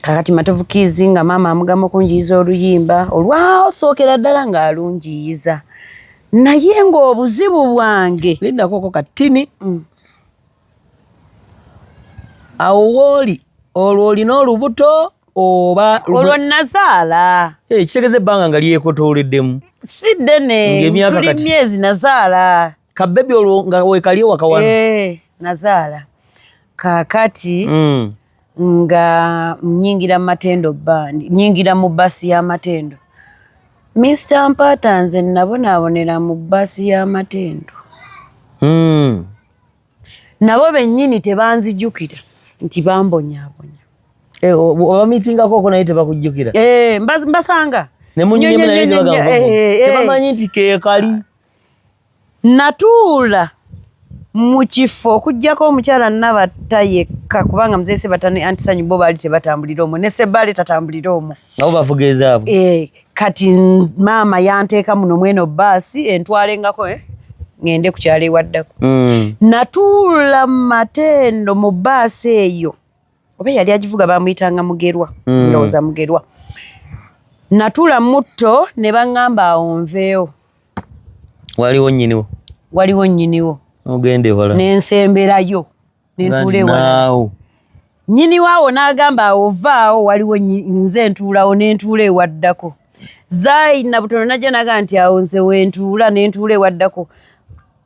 kakati Matovu Keys nga maama amugamba okunjiyiza oluyimba olwasookera ddala ng'alunjiyiza naye ng'obuzibu bwange lindakoko katini awo wooli olwo olina olubuto oba olwo nazaala kitegeze ebbanga nga lyekotooleddemu si ddene tuli myezi nazaala kabebi olwo nga weekali ewaka wano nazaala kaakati nga nyingira mu matendo bandi nyingira mu basi y'amatendo Mr. Mpaata nze nabonaabonera mu basi y'amatendo nabo bennyini tebanzijjukira nti bambonyaabonya obamitingako oko naye tebakujjukira mbasanga ne munyunyemu naye tebamanyi nti keekali natuula mu kifo okuggyako omukyala Nabatta yekka kubanga muzeese batani antisanyu bo baali tebatambulira omwo ne Ssebaale tatambulira omwo nabo bavuga ezaabwe kati maama yanteeka muno mweno baasi entwalengako ngende ku kyalo ewaddako. Natuula mu Matendo mu bbaasi eyo oba yali agivuga bamuyitanga Mugerwa ndowooza Mugerwa. Natuula mutto ne baŋŋamba awo nveewo. Waliwo nnyiniwo ogende wala n'ensemberayo n'entuula ewala. Nnyini waawo n'agamba awo vaawo waliwo nze ntuulawo n'entuula ewaddako. Zaina butono najja naga nti awo nze wentuula n'entuula ewaddako.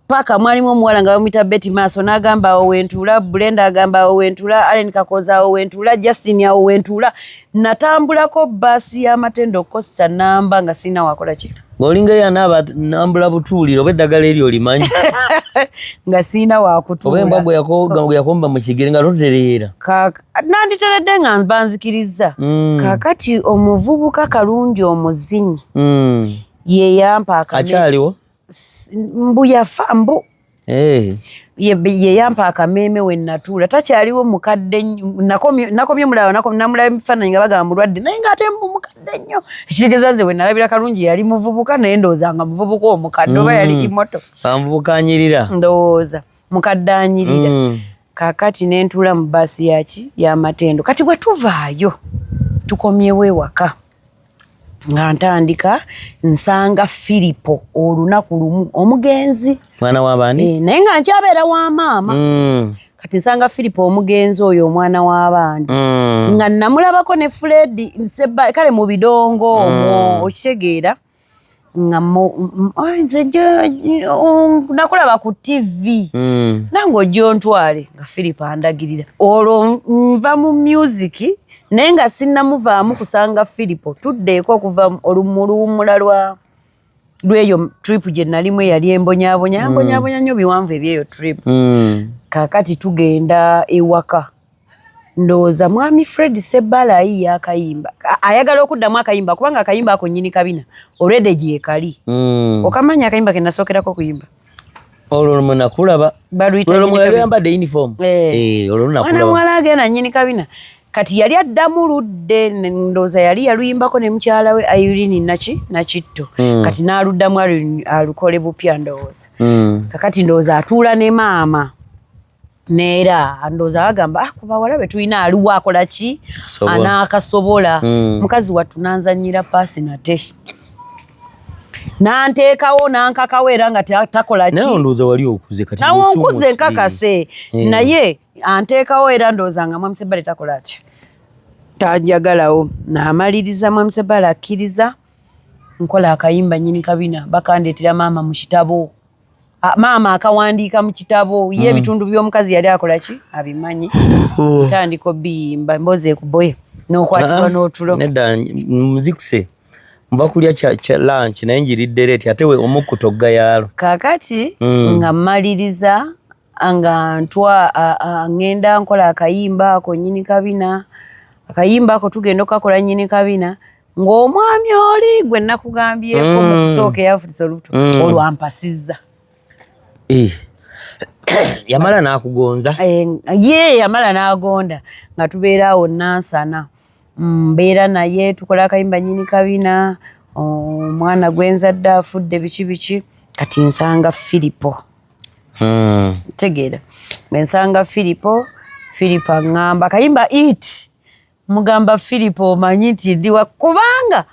Paka mwalimu omuwala nga bamuyita Betty Maaso n'agamba awo wentuula, Brenda agamba awo wentuula, Allen Kakoza awo wentuula, Justin awo wentuula. Natambulako bbaasi y'Amatendo okukozesa namba nga sirina wakola ki. Ng'olinga y'anaaba nambula butuuliro oba eddagala eryo olimanyi. Nga sirina wakutuula. Oba embwa gwe yakomba mu kigere nga totereera. Nanditeredde nga banzikiriza. Kaakati omuvubuka kalungi omuzinyi ye yampa akyaliwo? Mbu yafa mbu. Ye yampa akameeme we natuula. Takyaliwo mukadde nakomye mulaba namulaba ebifaananyi nga bagamba mulwadde naye ng'ate mbu mukadde nnyo. Ekitegeeza nze we nalabira kalungi yali muvubuka naye ndowooza nga muvubuka omukadde oba yali imoto. Muvubuka anyirira. Ndowooza mukadde anyirira. Kaakati ne ntuula mu bbaasi y'Amatendo. Kati bwe tuvaayo tukomyewo ewaka nga ntandika nsanga Filipo olunaku lumu omugenzi. Mwana w'abaani? Naye nga nkyabeera wa maama. Kati nsanga Filipo omugenzi oyo omwana w'abandi. Nga namulabako ne Fred kale mu bidongo omwo okitegeera. Nga nze nakulaba ku TV. Nange ojja ontwale nga Filipo andagirira. Olwo nva mu music naye nga sinnamuvaamu kusanga Filipo tuddeeko okuva mu luwummula lw'eyo trip gye nalimu eyali embonyaabonya nnyo biwanvu eby'eyo trip. Kaakati tugenda ewaka. Ndowooza mwami Fred Ssebbala ayiye akayimba. Ayagala okuddamu akayimba kubanga akayimba ako nnyini kabina olwedde gyekali. Okamanya akayimba ke nasookerako kuyimba? Olwo mwe nakulaba. Olwo yali yambadde uniform. Olwo nakulaba. Mwana muwala agenda nnyini kabina. Kati yali addamu ludde ndowooza yali yaluyimbako ne mukyala we Irene Nakitto. Kati n'aluddamu alukole bupya ndowooza. Kakati ndowooza atuula ne maama. Neera ndowooza agamba ku bawala be tulina aliwo akola ki anaakasobola. Mukazi wattu nanzannyira paasi nate. Nanteekawo nankakawo era nga takola ki. Naye ndowooza wali okuze kati. Nawo nkuze nkakase. Naye anteekawo era ndowooza nga mwami Ssebbala takola atya. Tanjagalawo. N'amaliriza mwami Ssebbala akkiriza. Nkola akayimba nnyini kabina bakandeetera maama mu kitabo. Maama akawandiika mu kitabo ye ebitundu by'omukazi yali akola ki abimanyi. Tandiko biyimba mboze kuboye n'okwatibwa n'otulo. Nedda muzikuse. Mva kulya kya lunch naye njiridde leeti ate we omukkuto gayaalo. Kaakati nga mmaliriza nga ngenda nkola akayimba ako nnyini kabina. Akayimba ako tugenda okakola nnyini kabina ng'omwami oli gwe nakugambyeko mu kusooka eyafutisa olubuto olwampasizza. Yamala n'akugonza? Yamala n'agonda nga tubeera awo Nansana. Mbeera naye tukola akayimba nnyini kabina. Omwana gwenzadde afudde biki kati nsanga Filipo. Tegeera nsanga Filipo aŋŋamba akayimba it mugamba Filipo omanyi nti ndiwa kubanga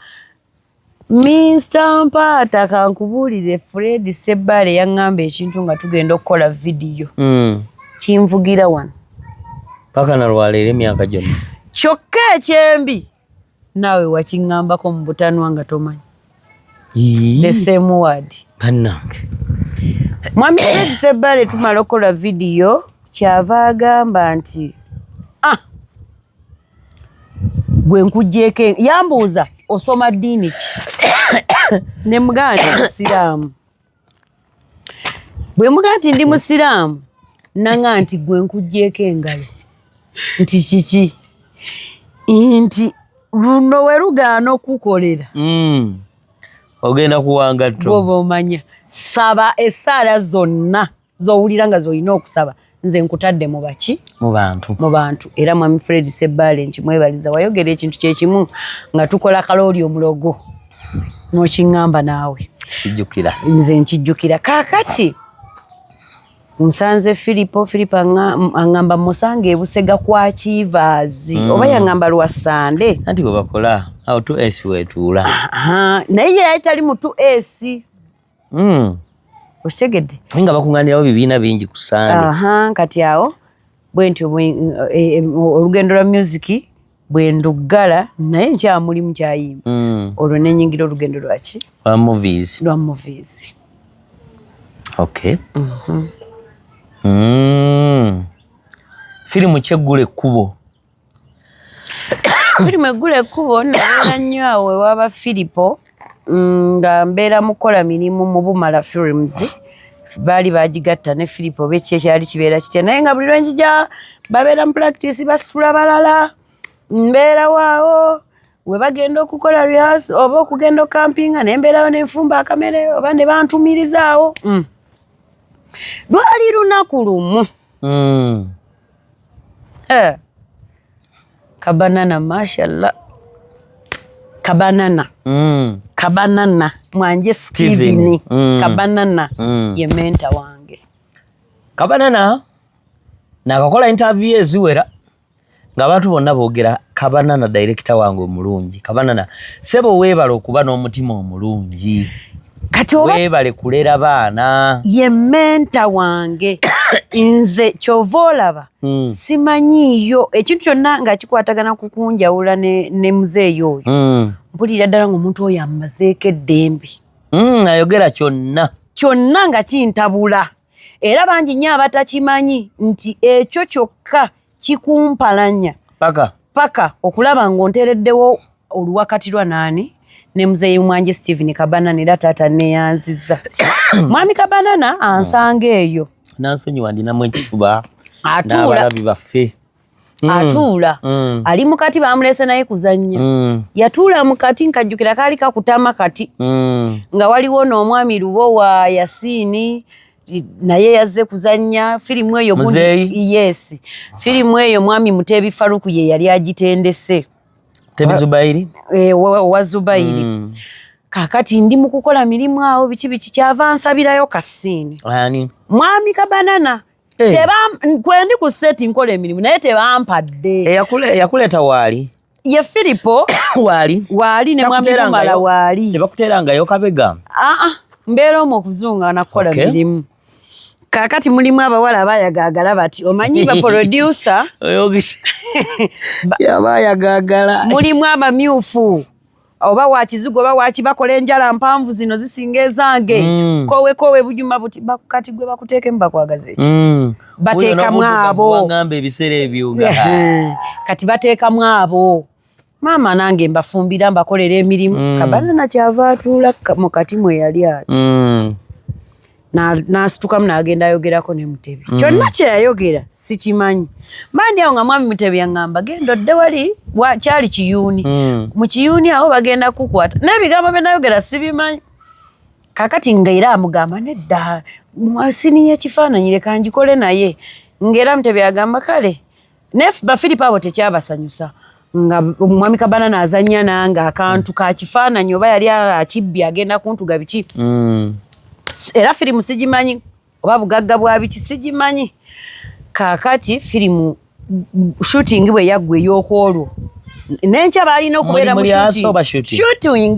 Mr. Mpaata kankubuulire Fred Ssebbala yaŋŋamba ekintu nga tugenda okukola vidiyo. Kinvugira wano. Paka na lwaleero emyaka gyonna. Kyokka ekyembi naawe wakiŋŋambako mu butanwa nga tomanyi. The same word. Bannange. Mwami Fred Ssebbala tumala okukola vidiyo kyava agamba nti gwe nkuggyeko yambuuza osoma ddiini ki? Ne mugamba nti musiraamu. Bwe mugamba nti ndi musiraamu naŋŋamba nti gwe nkuggyeko engalo. Nti kiki? Nti luno we lugaana okukolera. Ogenda kuwangatto. Bw'oba omanya saba essaala zonna z'owulira nga z'olina okusaba nze nkutadde mu baki? Mu bantu. Era mwami Fred Ssebbala nkimwebaliza wayogera ekintu kyekimu nga tukola kalooli omulogo. N'okiŋŋamba naawe. Sijjukira. Nze nkijjukira. Kaakati Musanze Filipo angamba musange Busega kwa Chivaazi oba yangamba Lwasande anti go bakola how to s wetula naye ayitali mu 2s oshegede nga bakunganirawo bibiina bingi ku Sande kati awo bwenti olugendo lwa music bwenduggala naye nkyamuli mukyayimba olwo nenyingira olugendo lwaki lwa movies okay filimu kyeggula ekkubo filimu eggula ekkubo nabeera nnyo awo ewaba Filipo nga mbeera mukola mirimu mu Bumala Films baali bagigatta ne Filipo beki ekyali kibeera kitya naye nga buli lwenjija babeera mu practice basitula balala mbeera waawo we bagenda okukola rehearsal oba okugenda okampinga ne mbeerawo ne nfumba akamere oba ne bantumirizaawo lwali lunaku lumu kabanana mashallah kabanana mwanje Steven kabanana ye mentor wange kabanana nakakola interview eziwera nga abantu bonna boogera kabanana director wange omulungi kabanana sebo weebale okuba n'omutima omulungi weebale kulera baana ye mentor wange nze kyova olaba simanyiiyo ekintu kyonna nga kikwatagana kukunjawula ne muzeeyi oyo mpulira ddala ng'omuntu oyo amazeeko eddembe ayogera kyonna nga kintabula era bangi nnyo abatakimanyi nti ekyo kyokka kikumpalanya paka okulaba ng'onteereddewo oluwakati lwa naani ne muzeeyi mwanje Steven Kabanana era taata neyanziza mwami Kabanana ansanga eyo nansonyiwa ndinamu ekifuba n'abalabi baffe atuula ali mukati bamulese naye kuzannya yatuula mukati nkajjukira kaali kakutama kati nga waliwo n'omwami Lubo wa Yasiini naye yazze kuzannya firimu eyo yes firimu eyo mwami Mutebi Faruku ye yali agitendese Tebi Zubairi wa Zubairi kakati ndi mu kukola mirimu awo biki kyava nsabirayo kasiini mwami Kabanana kwendi ku seti nkola emirimu naye tebampadde yakuleeta waali ye Filipo waali ne mwami Bumala waali tebakuteerangayo kabega mbeera omu okuzunga nakukola mirimu kakati mulimu abawala abayagaagala bati omanyi ba producer abayagaagala mulimu abamyufu oba wakizigo oba wakibakola enjala mpanvu zino zisinga ezange kowe bujuma buti kati gwe bakuteekemu bakwagaza eki bateekamu abo ebiseera ebyo kati bateekamu abo maama nange mbafumbira mbakolera emirimu Kabanana kyava atuula mu kati mwe yali ati n'asitukamu n'agenda ayogerako ne Mutebi kyonna kye yayogera sikimanyi mandi awo nga mwami Mutebi yaŋŋamba genda odde wali kyali kiyuuni mu kiyuuni awo bagenda kukwata n'ebigambo bye nayogera sibimanyi kakati nga era amugamba nedda mwasini y'ekifaananyi leka ngikole naye ng'era Mutebi agamba kale bafilipo abo tekyabasanyusa nga mwami Kabanana azannya nange akantu ka kifaananyi oba yali akibbye agenda kuntuga biki era firimu sigimanyi oba bugagga bwa biki sigimanyi kakati firimu shooting bwe yaggwa ey'okwolwo n'enkya baalina okubeera mu shooting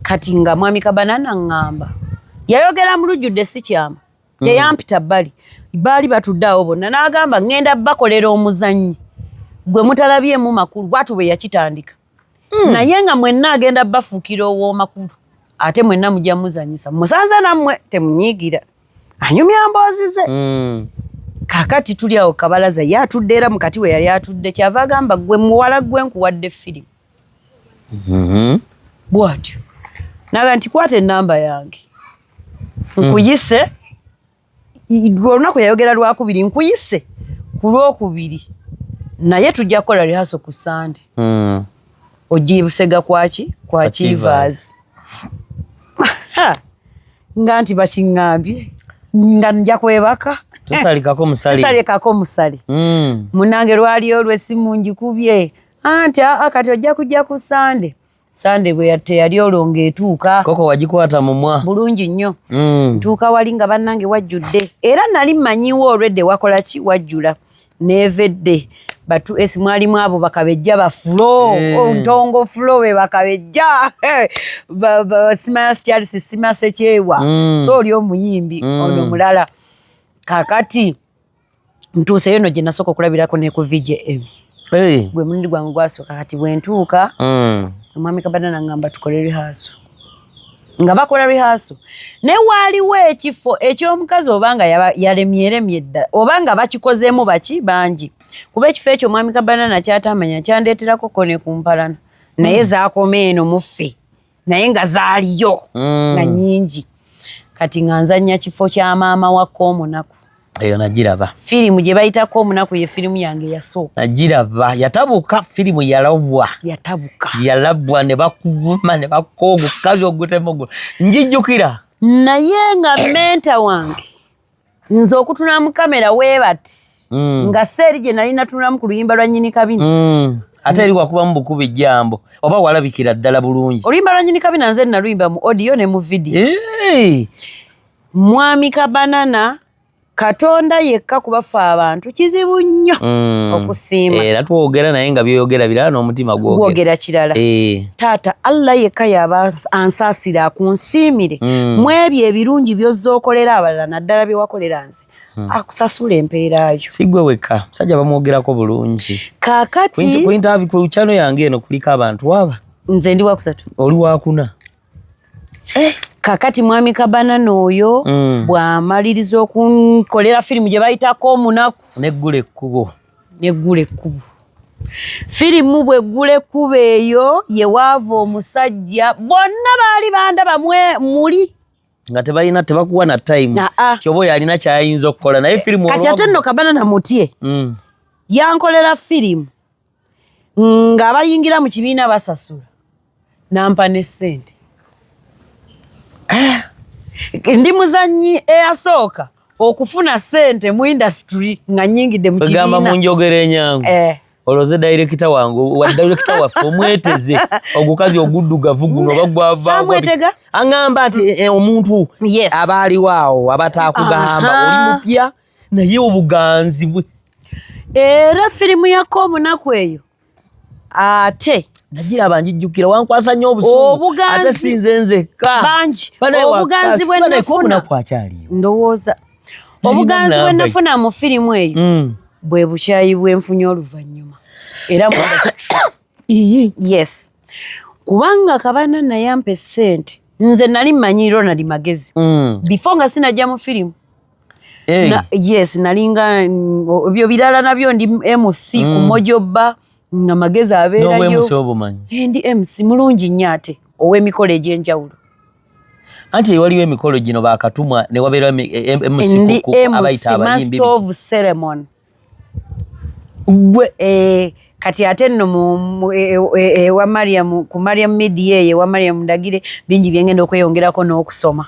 kati nga mwami Kabanana ŋŋamba yayogera mu lujjudde si kyama teyampita baali batudde awo bonna n'agamba ŋŋenda bakolera omuzannyi gwe mutalabyemu makulu bwatu bwe yakitandika naye nga mwenna agenda bafuukira ow'omakulu ate mwenna mujja muzanyisa musanze nammwe temunyiigira anyumya mboozi ze kakati tuli awo kabalaza ye atudde era mukati we yali atudde kyava agamba gwe muwala gwe nkuwadde firimu bwatyo naga nti kwata ennamba yange nkuyise olunaku yayogera lwakubiri nkuyise ku lwokubiri naye tujja kukola rehearsal ku Sande ojja Busega kwa Chivaazi nga nti bakiŋŋambye nga nja kwebaka tusalikako musale munange lwali olwo essimu ngikubye anti kati ojja kujja ku Sande Sande bwe yali olonga etuuka koko wagikwata mumwa bulungi nnyo ntuuka wali nga bannange wajjudde era nali mmanyiwo olwedde wakola ki wajjula nevedde batu mwalimu abo bakabejja bafulo ntongo fulo we bakabejja simaya Charles sima sekyewa so oli omuyimbi ono mulala kakati ntuuseyo no gye nasooka okulabirako ne ku VJM gwe mundi gwange gwasooka kati bwe ntuuka omwami Kabanda ngamba tukole rehearsal nga bakola rehearsal ne waliwo ekifo eky'omukazi obanga yalemyeremye dda obanga bakikozeemu baki bangi kuba ekifo ekyo omwami Kabanda nakyatamanya kyandeeterako kone kumpalana naye zaakoma eno muffe naye nga zaaliyo nga nnyingi kati nga nzannya kifo kya maama wakko omunaku eyo nagiraba firimu gye bayitako omunaku ye firimu yange yasooka nagiraba yatabuka firimu yalabwa ne bakuvuma ne bakooga omukazi ogutemogo njijjukira naye nga menta wange nze okutuna mu kamera weebati nga seeri gye nali natunulamu ku luyimba lwa nnyini kabina ate eri wakubamu bukubi ejjambo oba walabikira ddala bulungi oluyimba lwa nnyini kabina nze naluyimba mu audio ne mu video mwami Kabanana Katonda yekka kubafa abantu kizibu nnyo okusiima era twogera naye nga byoyogera birala n'omutima gwogera kirala taata Allah yekka yaba ansaasira akunsiimire mu ebyo ebirungi by'ozza okolera abalala naddala bye wakolera nze akusasula empeerayo sigwe wekka musajja bamwogerako bulungi kaakati ku interview ku channel yange eno kuliko abantu aba nze ndi wakusatu oli wakuna kakati mwami Kabanana oyo bw'amaliriza okunkolera firimu gye bayitako omunaku neggula ekkubo firimu bweggula ekkubo eyo ye waava omusajja bonna baali bandaba muli nga tebakuwa na time kyoba oyo alina kyayinza okukola naye firimu kati ate nno Kabanana mutye yankolera firimu nga bayingira mu kibiina basasula nampa ne ssente ndi muzannyi eyasooka okufuna ssente mu industry nga nnyingidde mu kibiina gamba mu njogera enyangu oloze director wangu wa director waffe omweteze ogukazi oguddugavu guno bagwamwetega angamba ati omuntu abaaliwo awo abataakugamba oli mupya naye obuganzi bwe era firimu yakko omunaku eyo ate nagiraba njijjukira wankwasa nnyo obusungu ate sinze nzekka bangi obuganzi bwe nafuna ndowooza obuganzi bwe nafuna mu firimu eyo bwe bukyayi bwenfunye oluvannyuma era yes kubanga Kabanana yampa essente nze nali mmanyi Ronald Magezi before nga sinajja mu firimu yes nalinga ebyo birala nabyo ndi MC ku Mojoba nga Magezi abeerayo ndi MC mulungi nnyo ate ow'emikolo egy'enjawulo anti waliwo emikolo gino bakatumwa ne wabeera MC kuku abayita abayimbi master of ceremony gwe kati ate nno ewa Mariam ku Mariam Media ewa Mariam Ndagire bingi byengenda okweyongerako n'okusoma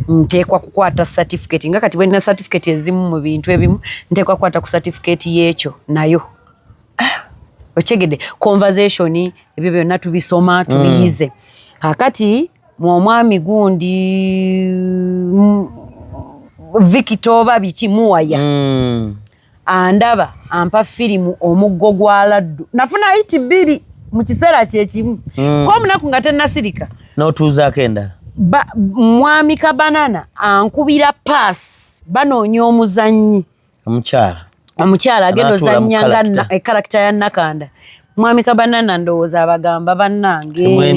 nteekwa kukwata certificate nga kati bwe nina certificate ezimu mu bintu ebimu nteekwa kukwata ku certificate y'ekyo nayo ochegede conversation ebyo byonna tubisoma tubiyize kakati mwomwami gundi Victoba bikimuwaya andaba ampa firimu omuggo gwa laddu nafuna 82 mu kiseera kyekimu ko omunaku nga tennasirika n'otuuzaako endala mwami Kabanana ankubira paasi banoonya omuzannyi omukyala agenda ozannyanga ekarakita ya Nakanda mwami Kabanana ndowooza abagamba bannange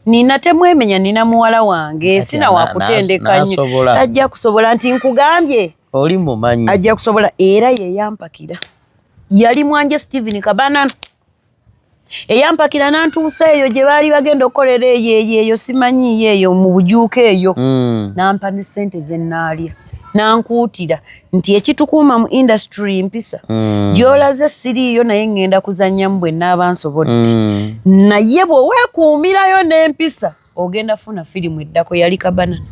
nina temwemenya nina muwala wange sina wakutendeka nnyo tajja kusobola nti nkugambye oli mumanyi ajja kusobola era yeyampakira yali mwanje Steven Kabanana eyampakira nantuusa eyo gye baali bagenda okukolera eyo simanyi eyo mu bujuuka eyo nampa ne ssente ze nnaalya nankuutira nti ekitukuuma mu industry mpisa gy'olaze siriiyo naye ngenda kuzannyamu bwe nnaaba nsobodde naye bwe weekuumirayo n'empisa ogenda funa firimu eddako yali Kabanana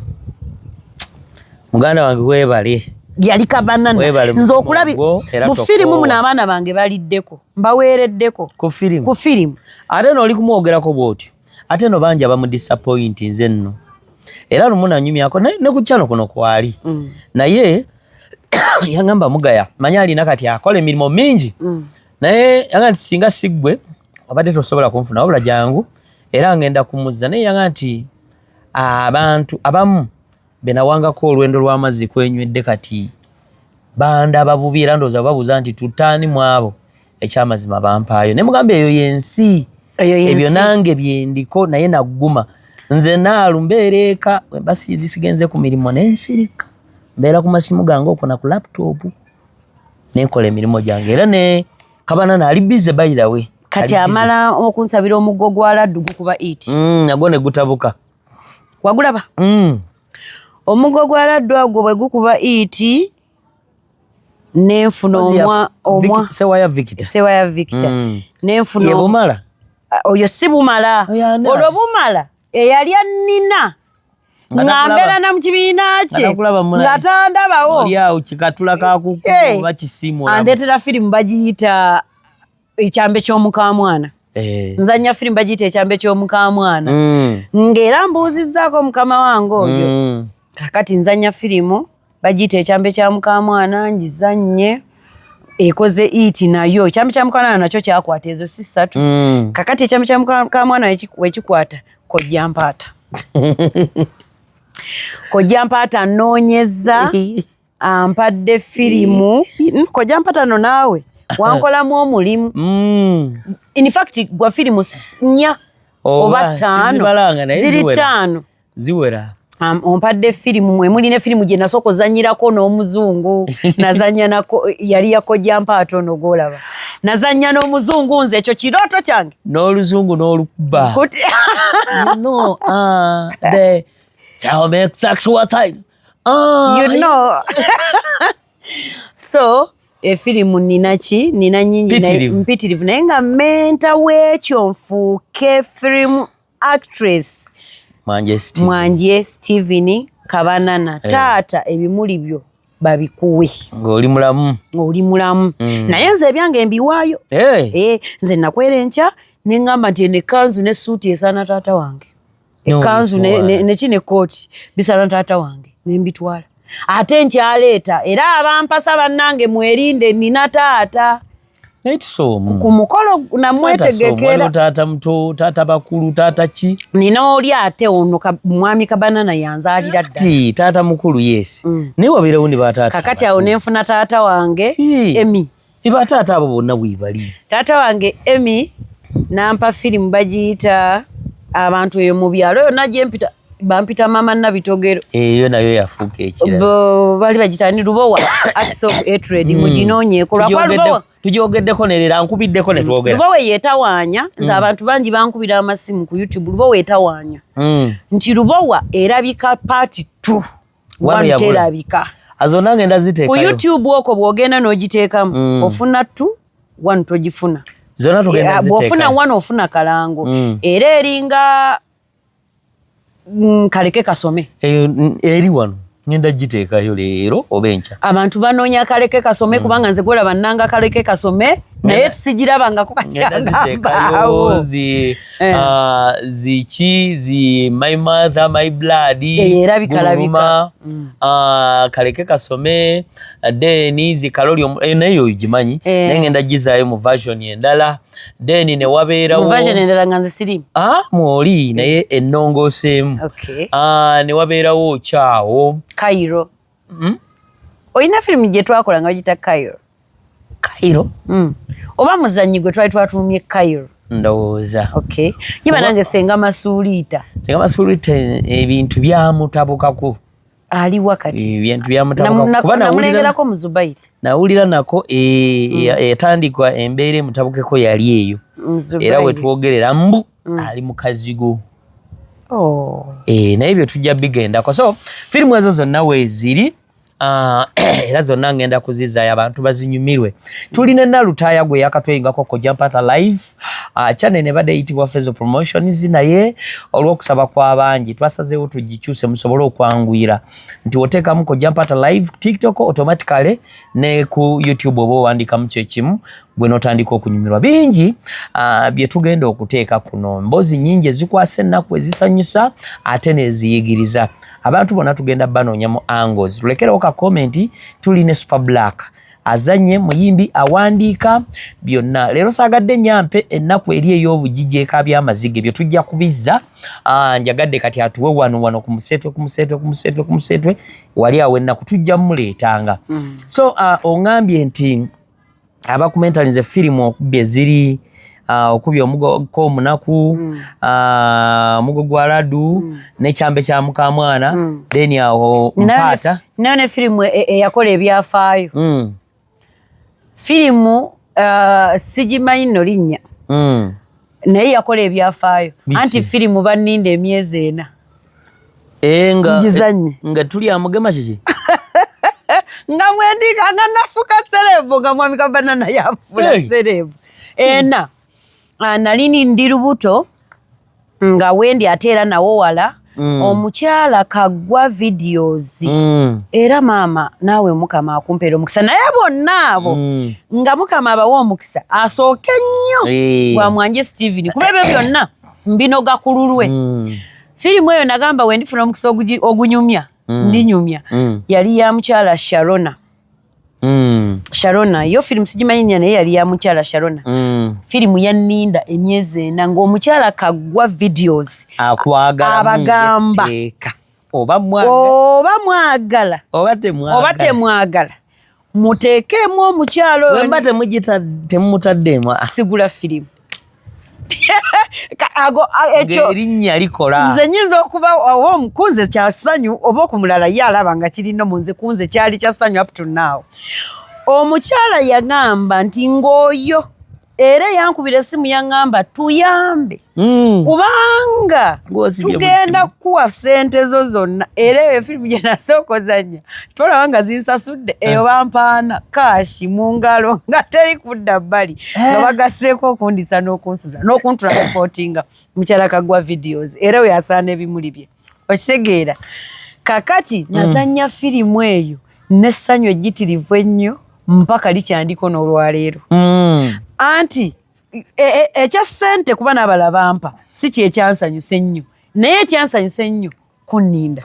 muganda wange weebale yali Kabanana nze okulabi mu firimu muno abaana bange baliddeko mbaweereddeko ku firimu ate n'oli kumwogerako bw'otyo ate no bangi abamu disappoint nze nno era lumu nanyumyako ne ku channel kuno kwali naye yangamba mugaya manya alina kati akola emirimu mingi naye yanga nti singa siggwe abadde tosobola kunfuna wabula jangu era ngenda kumuzza naye yanga nti abantu abamu benawangako olwendo lw'amazzi kwenywedde kati banda babubi era ndowooza babuuza nti tutaani mu abo ekyamazima bampaayo ne mugamba eyo yensi ebyo nange byendiko naye nagguma nze naalu mbeera eka basigenze ku mirimu nensirika mbeera ku masimu gange okwo na ku laptop nenkola emirimu gyange era ne Kabanana ali bize by the way kati amala okunsabira omuggo gwa laddu gukuba iti nagwo ne gutabuka wagulaba omuggo gwa laddu agwo bwe gukuba iti nenfuna omwa sewa ya Victor nenfuna yebumala oyo si bumala olwo bumala eyali annina ngambera na mukibiina kye ngatandabawo oli awo kikatula kakuku bakisimu andetera firimu bagiyita ekyambe ky'omukamwana nzanya firimu bagiyita ekyambe ky'omukamwana ng'era mbuuzizzaako mukama wange oyo kakati nzanya firimu bagiyita ekyambe kya mukamwana ngizanye ekoze iti nayo ekyambe kya mukamwana nakyo kyakwata ezo si ssatu kakati ekyambe kya mukamwana wekikwata kojja mpaata kojja mpaata nnoonyeza ampadde firimu kojja mpaata no naawe wankolamu omulimu in fact gwa firimu 4 oba 5 ziri 5 ziwera ompadde firimu mwemulina firimu gye nasooka ozanyirako n'omuzungu nazanya nako yali yakojja mpaato ono gwolaba nazanya n'omuzungu nze ekyo kirooto kyange n'oluzungu n'olukuba no the tell me exactly what time you know so efirimu nina nyingi mpitirivu naye nga menta w'ekyo nfuuke firimu actress Mwanje Steven Kabanana taata ebimuli byo babikuwe ng'oli mulamu naye nze ebyange mbiwaayo nze nakwera enkya neŋŋamba nti nekanzu ne suuti esaana taata wange ekanzu nekine kooti bisaana taata wange nembitwala ate nkyaleeta era abampasa bannange mwerinde nina taata ku mukolo namwetegekera taata muto taata bakulu taata ki nina oli ate ono mwami Kabanana yanzaalira ddala taata mukulu yes naye wabeerawo ne bataata kakati awo nenfuna taata wange Emi bataata abo bonna bwebali taata wange Emi nampa firimu bagiyita abantu eyo mu byalo yonna gyempita bampita mama Nabitogero eyo nayo yafuuka ekirala bali bagitani Lubowa acts of hatred muginoonyeeko lwakwa tugyogeddeko nerera nkubiddeko ne twogera Lubowa yeetawaanya nze abantu bangi bankubira amasimu ku YouTube Lubowa yeetawaanya nti Lubowa erabika part 2 wano terabika azo nange ndaziteekayo ku YouTube okwo bw'ogenda n'ogiteekamu ofuna 2 1 togifuna zonna tugenda ziteeka bw'ofuna 1 ofuna kalango era eringa kaleke kasome eri wano ngenda giteekayo leero oba enkya abantu banoonya kaleke kasome kubanga nze gwolaba nnanga kaleke kasome naye sigirabangako kakyagambaawo ziki zi my mother my blood erabika kaleke kasome then zikaloli nayo ogimanyi naye ngenda gizaayo mu version endala then ne wabeerawo mu version endala nga nze sirimu mwoli naye ennongooseemu ne wabeerawo kyawo Cairo oyina firimu gye twakola nga bagita Cairo oba muzannyi gwe twali twatuumye Cairo ndowooza yiba nange senga masuuliita ebintu byamutabukako ali wakati ebintu byamutabukako namulengerako mu Zubairi nawulira nako yatandikwa embeera emutabukeko yali eyo era wetwogerera mbu ali mu kazigo naye byo tujja bigendako so firimu ezo zonna weeziri era zonna ngenda kuzizaayo abantu bazinyumirwe. Tulina Nalutaaya gwe yakatweyingako Kojampata live channel ne badde eyitibwa Fezo Promotions, naye olw'okusaba kw'abangi twasazeewo tugikyuse musobole okwanguyira nti oteekamu Kojampata live TikTok automatically ne ku YouTube oba owandiikamu kyekimu gwe n'otandika okunyumirwa. Bingi bye tugenda okuteeka kuno, mboozi nnyingi ezikwasa ennaku ezisanyusa ate n'eziyigiriza. Abantu bonna tugenda banoonya mu angles. Tulekerewo ka comment, tuli ne Super Black azanye muyimbi awandiika byonna. Leero saagadde nyampe ennaku eri ey'obugigi ekabya amazige byo tujja kubizza. Njagadde kati atuwe wano ku musetwe wali awo ennaku tujja muleetanga. So ongambye nti abakumentalize firimu okubye eziri okubya omugo omunaku omugo gwa Ladu n'ekyambe kya Mukamwana then awo mpata nane firimu eyakola ebyafaayo. Firimu sigimanyi nno linnya naye yakola ebyafaayo anti firimu banninda emyezi 4 ngizanye nga tuli amugema kiki nga mwendika nga nafuka serevu nga mwami Kabanana yafula serevu ena nalini ndi lubuto nga wendi ate era nawo wala omukyala Kaggwa videos era maama naawe Mukama akumpeera omukisa naye bonna abo nga Mukama abawa omukisa asooke nnyo gwa Mwanje Steven kuba ebyo byonna mbinoga ku lulwe. Firimu eyo nagamba wendifuna omukisa ogunyumya ndinyumya yali ya mukyala Sharona. Sharona yo firimu sigimanyi naye yali ya mukyala Sharona. Firimu yanninda emyezi 4 ng'omukyala Kaggwa videos akwagala abagamba oba mwagala oba temwagala muteekemu omukyalo oyo wemba temumutaddemu sigula firimu erinnya likola. Nze nyinza okuba omukunze kya ssanyu oba okumulala ye alaba nga kirina mu nze kunze kyali kya ssanyu up to now. Omukyala yagamba nti ng'oyo era yankubira essimu yaŋŋamba tuyambe kubanga tugenda kuwa ssente zo zonna era eyo firimu gye nasooka ozannya tolaba nga zinsasudde eyo bampaana kaashi mu ngalo nga teri kudda bbali nga bagasseeko okundisa n'okunsuza n'okuntransportinga mukyala Kaggwa videos era we yasaana ebimuli bye okitegeera. Kakati nazannya firimu eyo n'essanyu ejjitirivu ennyo mpaka likyandiko n'olwaleero anti ekya ssente kuba n'abala bampa si kyekyansanyusa ennyo naye ekyansanyusa ennyo kunninda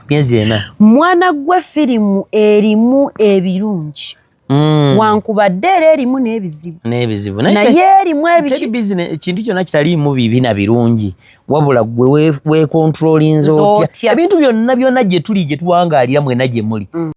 mwana gwe firimu erimu ebirungi wankubadde era erimu n'ebizibu naye erimu ekintu kyonna kitaliimu bibi na birungi wabula gwe weekontrolinze otya ebintu byonna gye tuli gye tuwangaalira mwena gye muli